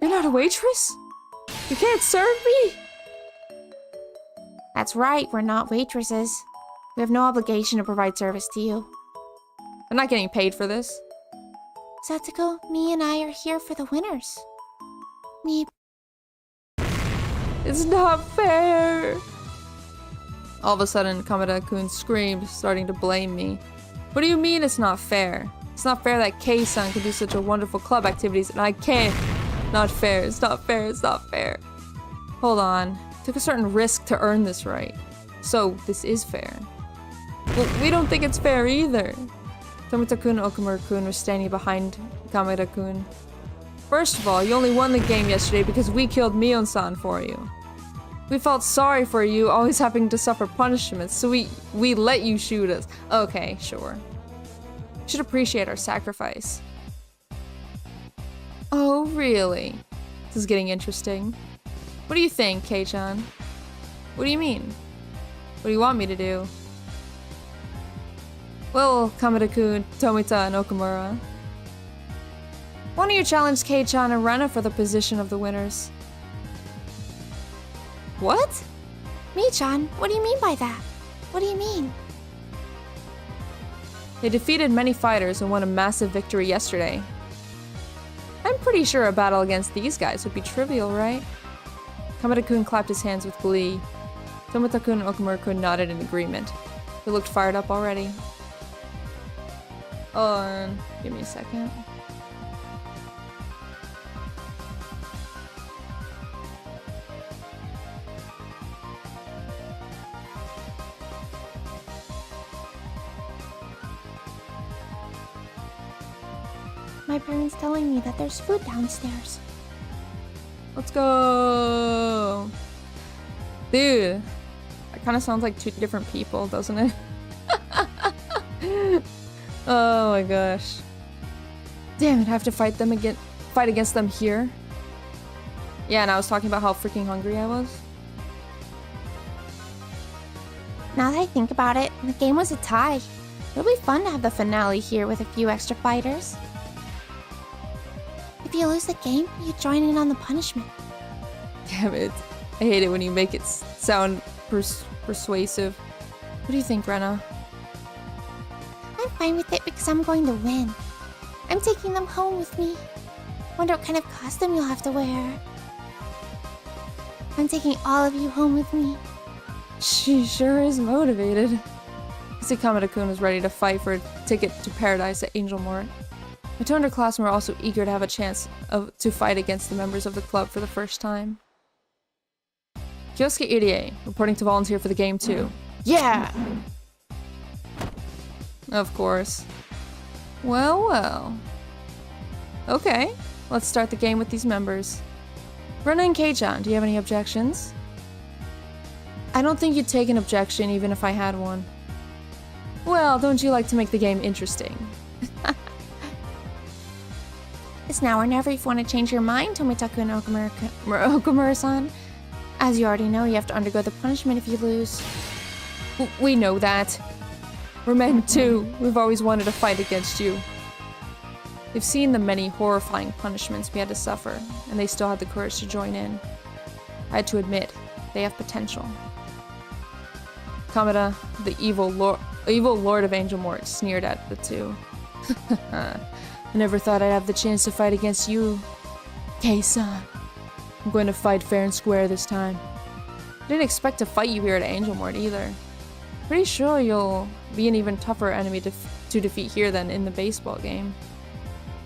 You're not a waitress? You can't serve me? That's right, we're not waitresses. We have no obligation to provide service to you. I'm not getting paid for this. Satoko, me and I are here for the winners. Me. It's not fair! All of a sudden, Kamada-kun screamed, starting to blame me. What do you mean it's not fair? It's not fair that Kei-san can do such a wonderful club activities and I can't. Not fair, it's not fair, it's not fair. Hold on. Took a certain risk to earn this right. So, this is fair. Well, we don't think it's fair either. Tomita-kun and Okamura-kun were standing behind Kamada-kun. First of all, you only won the game yesterday because we killed Mion-san for you. We felt sorry for you always having to suffer punishments, so we let you shoot us. Okay, sure. Should appreciate our sacrifice. Oh, really? This is getting interesting. What do you think, Kei-chan? What do you mean? What do you want me to do? Well, Kamada-kun, Tomita, and Okamura. Why don't you challenge Kei-chan and Rena for the position of the winners? What? Me-chan, what do you mean by that? What do you mean? They defeated many fighters and won a massive victory yesterday. I'm pretty sure a battle against these guys would be trivial, right? Kamada-kun clapped his hands with glee. Tomita-kun and Okamura-kun nodded in agreement. They looked fired up already. Give me a second. My parents telling me that there's food downstairs. Let's go! Dude, that kind of sounds like 2 different people, doesn't it? Oh my gosh. Damn it, I have to fight against them here? Yeah, and I was talking about how freaking hungry I was. Now that I think about it, the game was a tie. It'll be fun to have the finale here with a few extra fighters. If you lose the game, you join in on the punishment. Damn it. I hate it when you make it sound persuasive. What do you think, Rena? I'm fine with it because I'm going to win. I'm taking them home with me. Wonder what kind of costume you'll have to wear. I'm taking all of you home with me. She sure is motivated. I see Kamada-kun was ready to fight for a ticket to paradise at Angel Moore. My two underclassmen were also eager to have a chance to fight against the members of the club for the first time. Kyosuke Irie, reporting to volunteer for the game too. Yeah! Of course. Well, well. Okay, let's start the game with these members. Rena and Kei-chan, do you have any objections? I don't think you'd take an objection even if I had one. Well, don't you like to make the game interesting? It's now or never if you want to change your mind, Tomitaku and Okamura-san. As you already know, you have to undergo the punishment if you lose. We know that. We're men too. We've always wanted to fight against you. They've seen the many horrifying punishments we had to suffer, and they still had the courage to join in. I had to admit, they have potential. Kamada, the evil lord of Angel Mort, sneered at the two. I never thought I'd have the chance to fight against you, Kei-san. I'm going to fight fair and square this time. I didn't expect to fight you here at Angel Mort either. Pretty sure you'll be an even tougher enemy to defeat here than in the baseball game.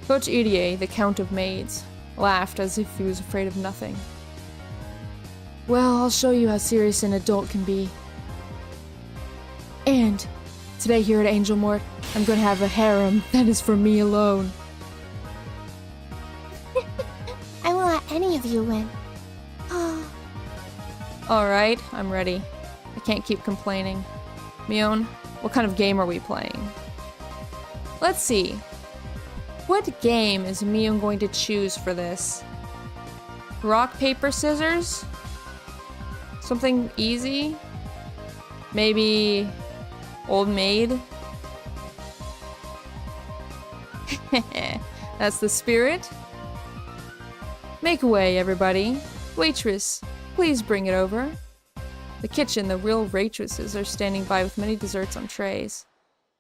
Coach Irie, the Count of Maids, laughed as if he was afraid of nothing. Well, I'll show you how serious an adult can be. And today here at Angel Mort, I'm going to have a harem that is for me alone. I won't let any of you win. Alright, I'm ready. I can't keep complaining. Mion, what kind of game are we playing? Let's see. What game is Mion going to choose for this? Rock, paper, scissors? Something easy? Maybe Old Maid? That's the spirit. Make way, everybody. Waitress, please bring it over. The kitchen, the real waitresses are standing by with many desserts on trays.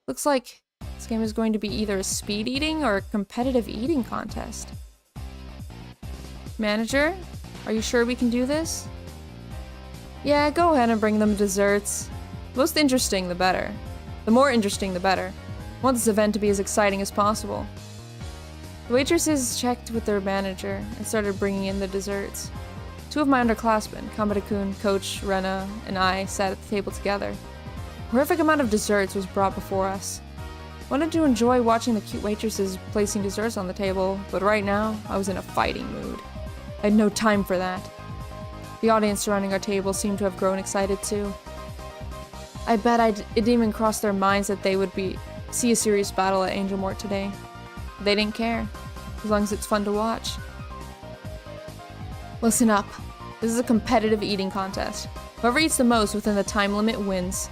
Looks like this game is going to be either a speed eating or a competitive eating contest. Manager, are you sure we can do this? Yeah, go ahead and bring them desserts. Most interesting, the better. The more interesting, the better. I want this event to be as exciting as possible. The waitresses checked with their manager and started bringing in the desserts. Two of my underclassmen, Kamada-kun, Coach, Rena, and I sat at the table together. A horrific amount of desserts was brought before us. I wanted to enjoy watching the cute waitresses placing desserts on the table, but right now, I was in a fighting mood. I had no time for that. The audience surrounding our table seemed to have grown excited too. I bet it didn't even cross their minds that they would see a serious battle at Angel Mort today. They didn't care, as long as it's fun to watch. Listen up. This is a competitive eating contest. Whoever eats the most within the time limit wins.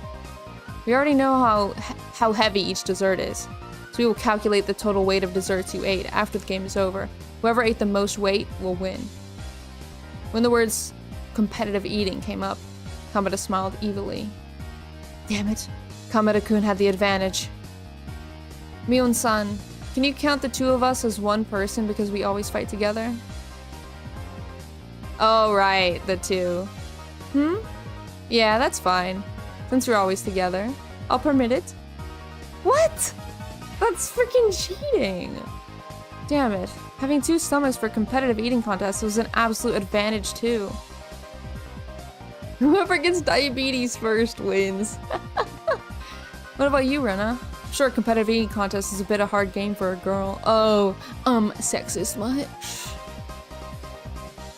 We already know how heavy each dessert is, so we will calculate the total weight of desserts you ate after the game is over. Whoever ate the most weight will win. When the words competitive eating came up, Kamada smiled evilly. Damn it. Kamada-kun had the advantage. Mion-san, can you count the two of us as one person because we always fight together? Oh, right, the two. Yeah, that's fine. Since we're always together, I'll permit it. What? That's freaking cheating. Damn it. Having two stomachs for competitive eating contests was an absolute advantage too. Whoever gets diabetes first wins. What about you, Rena? Sure, competitive eating contest is a bit of a hard game for a girl. Oh, sexist much?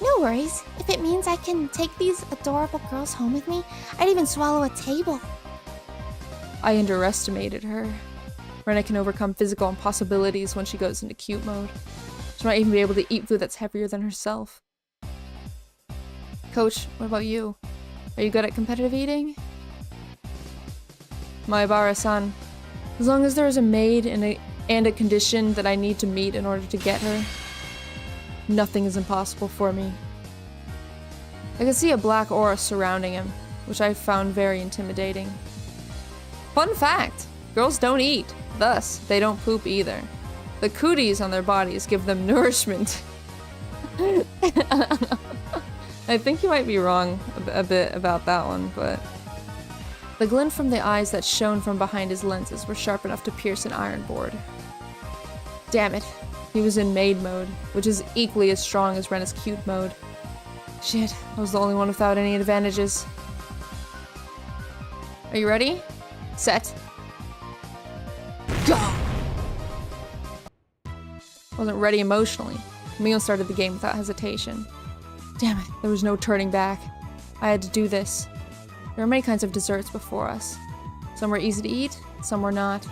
No worries. If it means I can take these adorable girls home with me, I'd even swallow a table. I underestimated her. Rena can overcome physical impossibilities when she goes into cute mode. She might even be able to eat food that's heavier than herself. Coach, what about you? Are you good at competitive eating? Maebara-san, as long as there is a maid and a condition that I need to meet in order to get her, nothing is impossible for me. I could see a black aura surrounding him, which I found very intimidating. Fun fact! Girls don't eat, thus, they don't poop either. The cooties on their bodies give them nourishment. I think you might be wrong a bit about that one, but... The glint from the eyes that shone from behind his lenses were sharp enough to pierce an iron board. Damn it. He was in maid mode, which is equally as strong as Rena's cute mode. Shit, I was the only one without any advantages. Are you ready? Set. Go! I wasn't ready emotionally. Mion started the game without hesitation. Damn it, there was no turning back. I had to do this. There were many kinds of desserts before us. Some were easy to eat, some were not.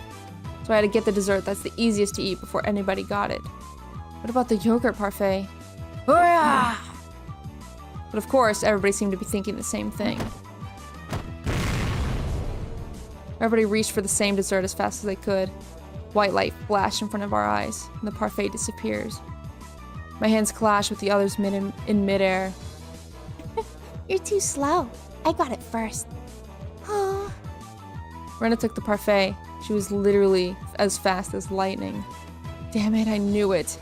So I had to get the dessert that's the easiest to eat before anybody got it. What about the yogurt parfait? Hurrah! But of course, everybody seemed to be thinking the same thing. Everybody reached for the same dessert as fast as they could. White light flashed in front of our eyes, and the parfait disappears. My hands clash with the others in midair. You're too slow. I got it first. Oh. Rena took the parfait. She was literally as fast as lightning. Damn it, I knew it.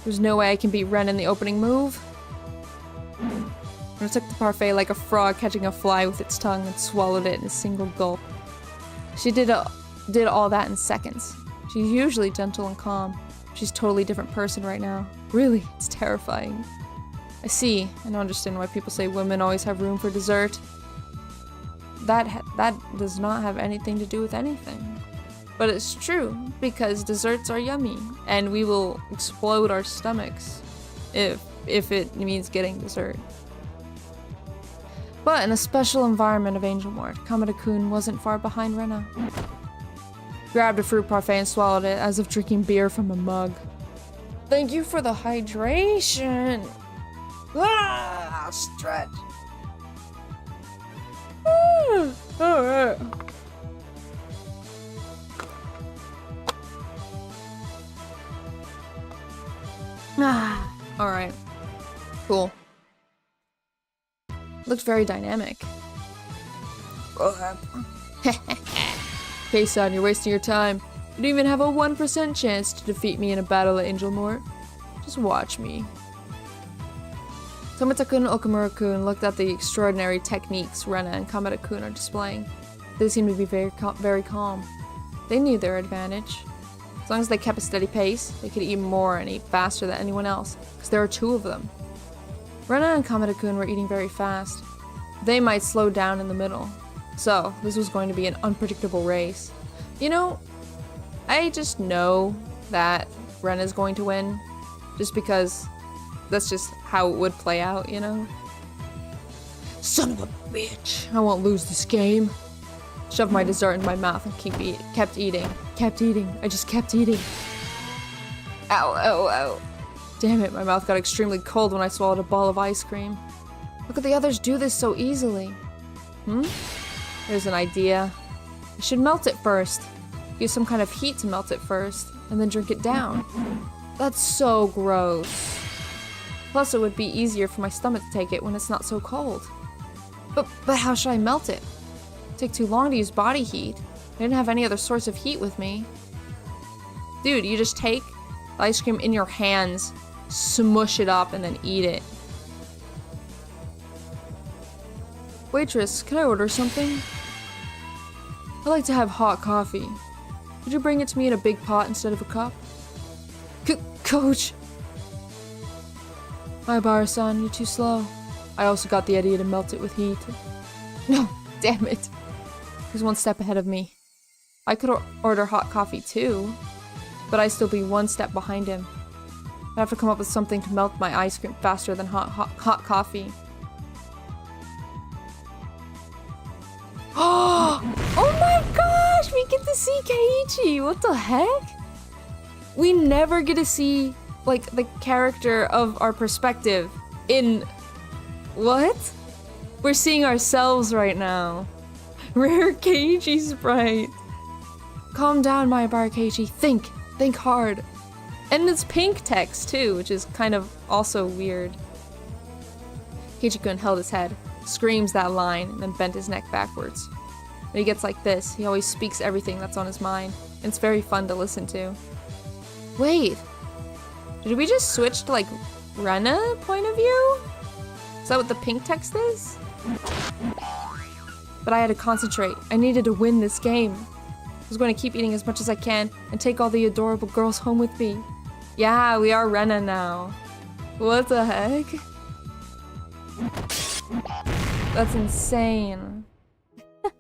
There's no way I can beat Ren in the opening move. Rena took the parfait like a frog catching a fly with its tongue and swallowed it in a single gulp. She did all that in seconds. She's usually gentle and calm. She's a totally different person right now. Really, it's terrifying. I see. I don't understand why people say women always have room for dessert. That does not have anything to do with anything. But it's true, because desserts are yummy, and we will explode our stomachs if it means getting dessert. But in a special environment of Angel Mort, Kamada-kun wasn't far behind Rena. Grabbed a fruit parfait and swallowed it as if drinking beer from a mug. Thank you for the hydration! Ah, stretch! Alright. Alright. Cool. Looked very dynamic. Okay, son, you're wasting your time. You don't even have a 1% chance to defeat me in a battle at Angel Mort. Just watch me. Tomita-kun and Okamura-kun looked at the extraordinary techniques Rena and Kamada-kun are displaying. They seemed to be very calm. They knew their advantage. As long as they kept a steady pace, they could eat more and eat faster than anyone else, because there are two of them. Rena and Kamada-kun were eating very fast. They might slow down in the middle. So, this was going to be an unpredictable race. You know, I just know that Rena's going to win, just because that's just how it would play out, you know? Son of a bitch! I won't lose this game. Shoved my dessert in my mouth and kept eating. I just kept eating. Ow, ow, ow. Damn it, my mouth got extremely cold when I swallowed a ball of ice cream. Look at the others do this so easily. There's an idea. I should melt it first. Use some kind of heat to melt it first, and then drink it down. That's so gross. Plus, it would be easier for my stomach to take it when it's not so cold. But how should I melt it? It'd take too long to use body heat. I didn't have any other source of heat with me. Dude, you just take the ice cream in your hands, smush it up, and then eat it. Waitress, can I order something? I'd like to have hot coffee. Could you bring it to me in a big pot instead of a cup? Coach! My bar-san, you're too slow. I also got the idea to melt it with heat. No, damn it. He's one step ahead of me. I could order hot coffee too, but I'd still be one step behind him. I'd have to come up with something to melt my ice cream faster than hot coffee. Oh my gosh, we get to see Keiichi! What the heck? We never get to see, like, the character of our perspective in... What? We're seeing ourselves right now. Rare Keiichi sprite. Calm down, my bar Keiichi. Think hard. And it's pink text too, which is kind of also weird. Keiichi-kun held his head, screams that line, and then bent his neck backwards. When he gets like this, he always speaks everything that's on his mind, and it's very fun to listen to. Wait, did we just switch to like Rena point of view? Is that what the pink text is? But I had to concentrate. I needed to win this game. I was going to keep eating as much as I can and take all the adorable girls home with me. Yeah, we are Rena now. What the heck? That's insane. I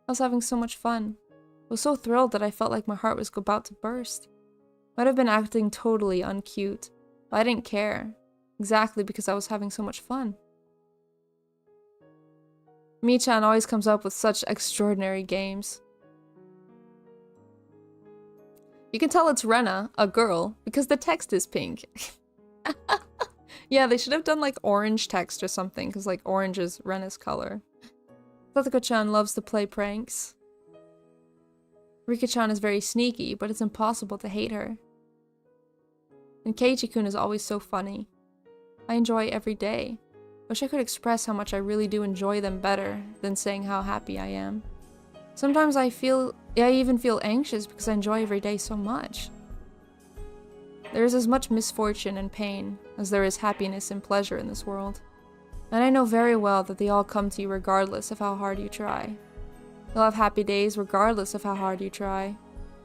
was having so much fun. I was so thrilled that I felt like my heart was about to burst. Might have been acting totally uncute, but I didn't care. Exactly because I was having so much fun. Mi-chan always comes up with such extraordinary games. You can tell it's Rena, a girl, because the text is pink. Yeah, they should have done like orange text or something, because like orange is Rena's color. Satoko-chan loves to play pranks. Rika-chan is very sneaky, but it's impossible to hate her. And Keiichi-kun is always so funny. I enjoy every day. Wish I could express how much I really do enjoy them better than saying how happy I am. Sometimes I even feel anxious because I enjoy every day so much. There is as much misfortune and pain as there is happiness and pleasure in this world. And I know very well that they all come to you regardless of how hard you try. You'll have happy days regardless of how hard you try.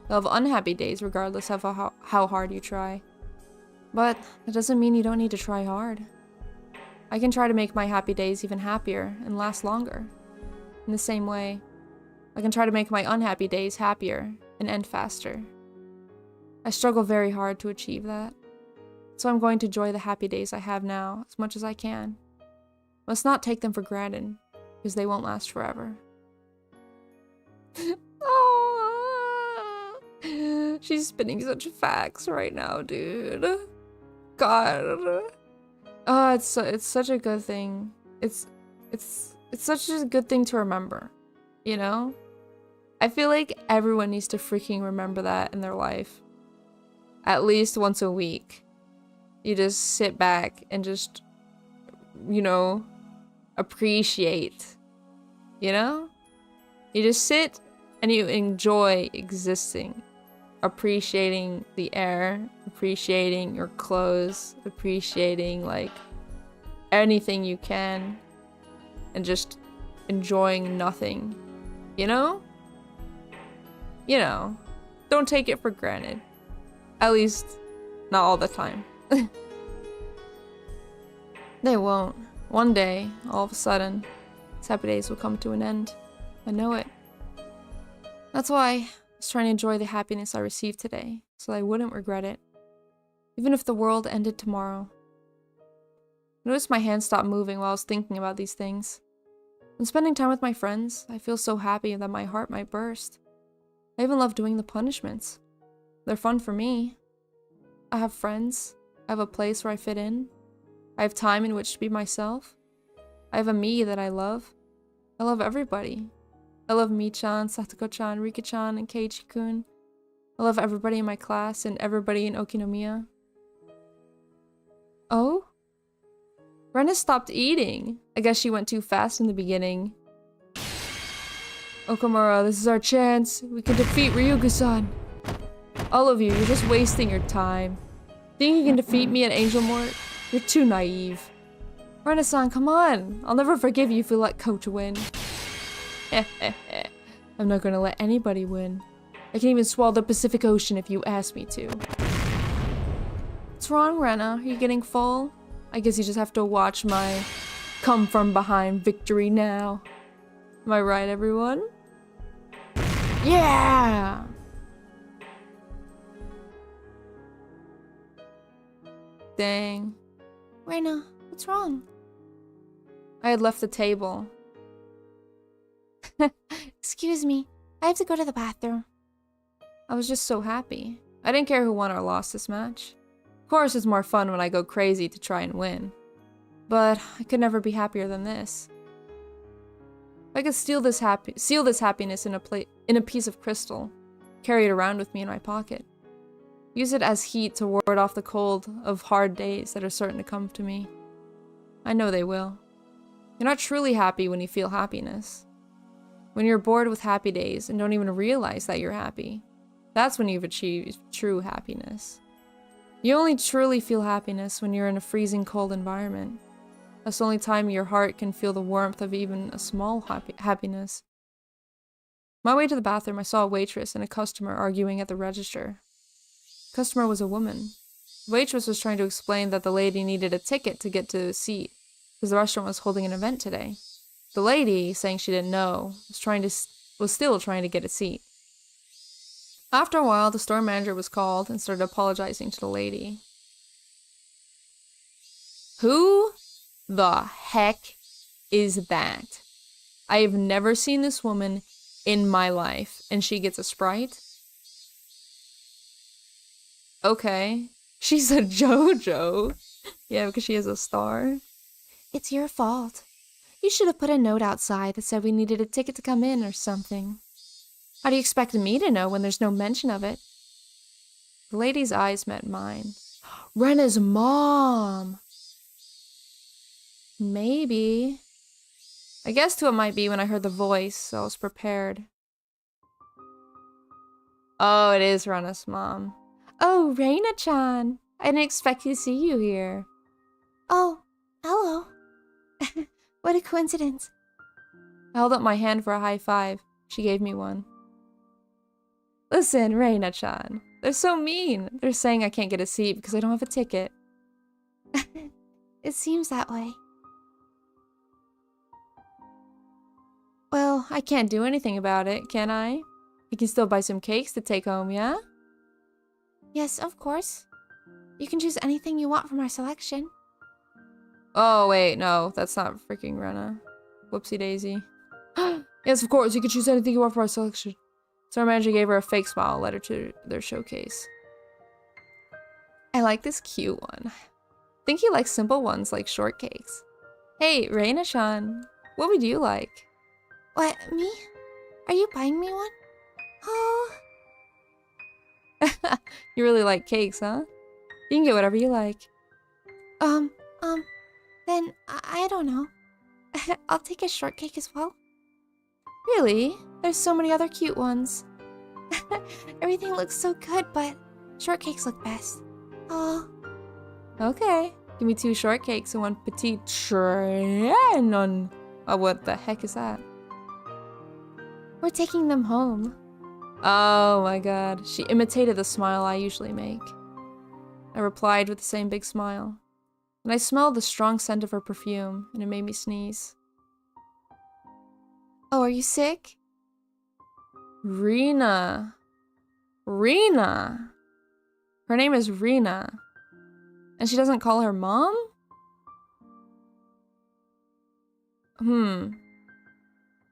You'll have unhappy days regardless of how hard you try. But that doesn't mean you don't need to try hard. I can try to make my happy days even happier and last longer. In the same way, I can try to make my unhappy days happier and end faster. I struggle very hard to achieve that. So I'm going to enjoy the happy days I have now as much as I can. Must not take them for granted, because they won't last forever. Oh, she's spinning such facts right now, dude. God. Oh, it's such a good thing. It's such a good thing to remember, you know? I feel like everyone needs to freaking remember that in their life. At least once a week. You just sit back and just, you know, appreciate. You know? You just sit and you enjoy existing. Appreciating the air, appreciating your clothes, appreciating, like, anything you can, and just enjoying nothing. You know? You know. Don't take it for granted. At least, not all the time. They won't. One day, all of a sudden, these happy days will come to an end. I know it. That's why I was trying to enjoy the happiness I received today, so I wouldn't regret it. Even if the world ended tomorrow. I noticed my hands stopped moving while I was thinking about these things. When spending time with my friends, I feel so happy that my heart might burst. I even love doing the punishments. They're fun for me. I have friends. I have a place where I fit in. I have time in which to be myself. I have a me that I love. I love everybody. I love Mi-chan, Satoko-chan, Rika-chan, and Keiichi-kun. I love everybody in my class and everybody in Okinomiya. Oh? Rena stopped eating. I guess she went too fast in the beginning. Okamura, this is our chance. We can defeat Ryugu-san. All of you, you're just wasting your time. Think you can defeat me at Angel Mort? You're too naive. Rena-san, come on. I'll never forgive you if you let Coach win. I'm not gonna let anybody win. I can even swallow the Pacific Ocean if you ask me to. What's wrong, Rena? Are you getting full? I guess you just have to watch my come from behind victory now. Am I right, everyone? Yeah! Dang. Rena, what's wrong? I had left the table. Excuse me, I have to go to the bathroom. I was just so happy. I didn't care who won or lost this match. Of course, it's more fun when I go crazy to try and win. But I could never be happier than this. If I could seal this happiness in a piece of crystal, carry it around with me in my pocket. Use it as heat to ward off the cold of hard days that are certain to come to me. I know they will. You're not truly happy when you feel happiness. When you're bored with happy days and don't even realize that you're happy, that's when you've achieved true happiness. You only truly feel happiness when you're in a freezing cold environment. That's the only time your heart can feel the warmth of even a small happiness. On my way to the bathroom, I saw a waitress and a customer arguing at the register. The customer was a woman. The waitress was trying to explain that the lady needed a ticket to get to a seat, because the restaurant was holding an event today. The lady, saying she didn't know, was still trying to get a seat. After a while, the store manager was called and started apologizing to the lady. Who the heck is that? I have never seen this woman in my life, and she gets a Sprite? Okay. She's a JoJo. Yeah, because she is a star. It's your fault. You should have put a note outside that said we needed a ticket to come in or something. How do you expect me to know when there's no mention of it? The lady's eyes met mine. Rena's mom! Maybe. I guessed who it might be when I heard the voice, so I was prepared. Oh, it is Rena's mom. Oh, Reina-chan! I didn't expect to see you here. Oh, hello. What a coincidence. I held up my hand for a high five. She gave me one. Listen, Reina-chan. They're so mean. They're saying I can't get a seat because I don't have a ticket. It seems that way. Well, I can't do anything about it, can I? You can still buy some cakes to take home, yeah? Yes, of course. You can choose anything you want from our selection. Oh, wait, no. That's not freaking Rena. Whoopsie daisy. Yes, of course. You can choose anything you want from our selection. So our manager gave her a fake smile, led her to their showcase. I like this cute one. I think he likes simple ones like shortcakes. Hey, Reina-chan, what would you like? What, me? Are you buying me one? Oh. You really like cakes, huh? You can get whatever you like. Then I don't know. I'll take a shortcake as well. Really? There's so many other cute ones. Everything looks so good, but shortcakes look best. Oh. Okay. Give me 2 shortcakes and 1 petite trianon. Oh, what the heck is that? We're taking them home. Oh my god. She imitated the smile I usually make. I replied with the same big smile. And I smelled the strong scent of her perfume, and it made me sneeze. Oh, are you sick? Rena. Rena. Her name is Rena. And she doesn't call her mom?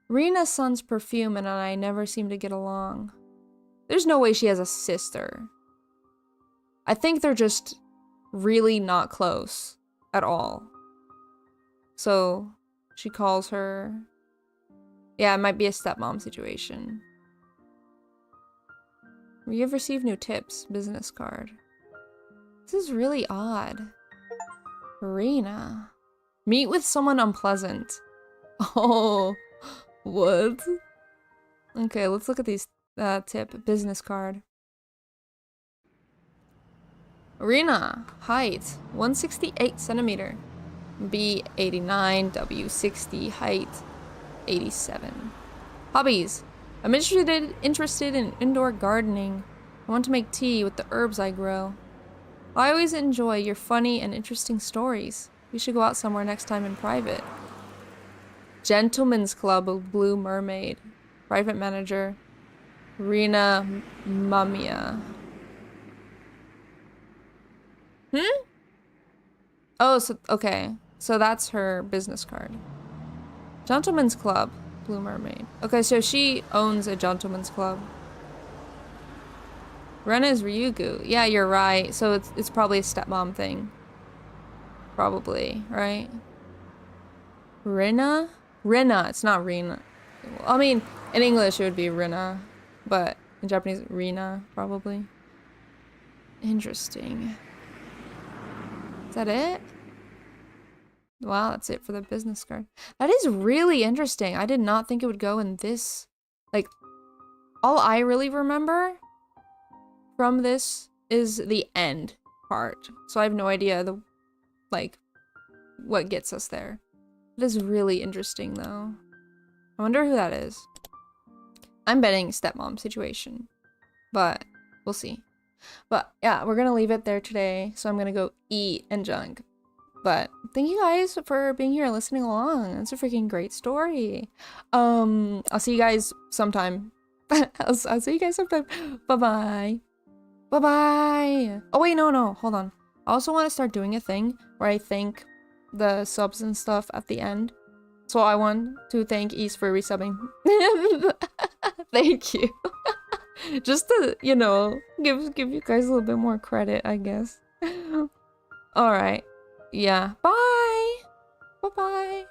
Rena's son's perfume and I never seem to get along. There's no way she has a sister. I think they're just really not close at all. So she calls her... Yeah, it might be a stepmom situation. We have received new tips. Business card. This is really odd. Rena. Meet with someone unpleasant. Oh, what? Okay, let's look at these tip. Business card. Rena. Height. 168 centimeter. B 89. W 60. Height. 87. Hobbies. I'm interested in indoor gardening. I want to make tea with the herbs I grow. I always enjoy your funny and interesting stories. We should go out somewhere next time in private. Gentleman's Club of Blue Mermaid. Private manager. Rena Mamiya. Oh, so, okay. So that's her business card. Gentleman's Club. Blue Mermaid. Okay, so she owns a gentleman's club. Rena is Ryugu. Yeah, you're right. So it's probably a stepmom thing. Probably, right? Rena? Rena. It's not Rena. I mean, in English it would be Rena, but in Japanese, Rena, probably. Interesting. Is that it? Wow, that's it for the business card. That is really interesting. I did not think it would go in this. Like, all I really remember from this is the end part. So I have no idea what gets us there. It is really interesting though. I wonder who that is. I'm betting stepmom situation, but we'll see. But yeah, we're gonna leave it there today. So I'm gonna go eat and junk. But thank you guys for being here and listening along. It's a freaking great story. I'll see you guys sometime. I'll see you guys sometime. Bye-bye. Bye-bye. Oh, wait, no. Hold on. I also want to start doing a thing where I thank the subs and stuff at the end. So I want to thank East for resubbing. Thank you. Just to, you know, give you guys a little bit more credit, I guess. Alright. Yeah. Bye. Bye-bye.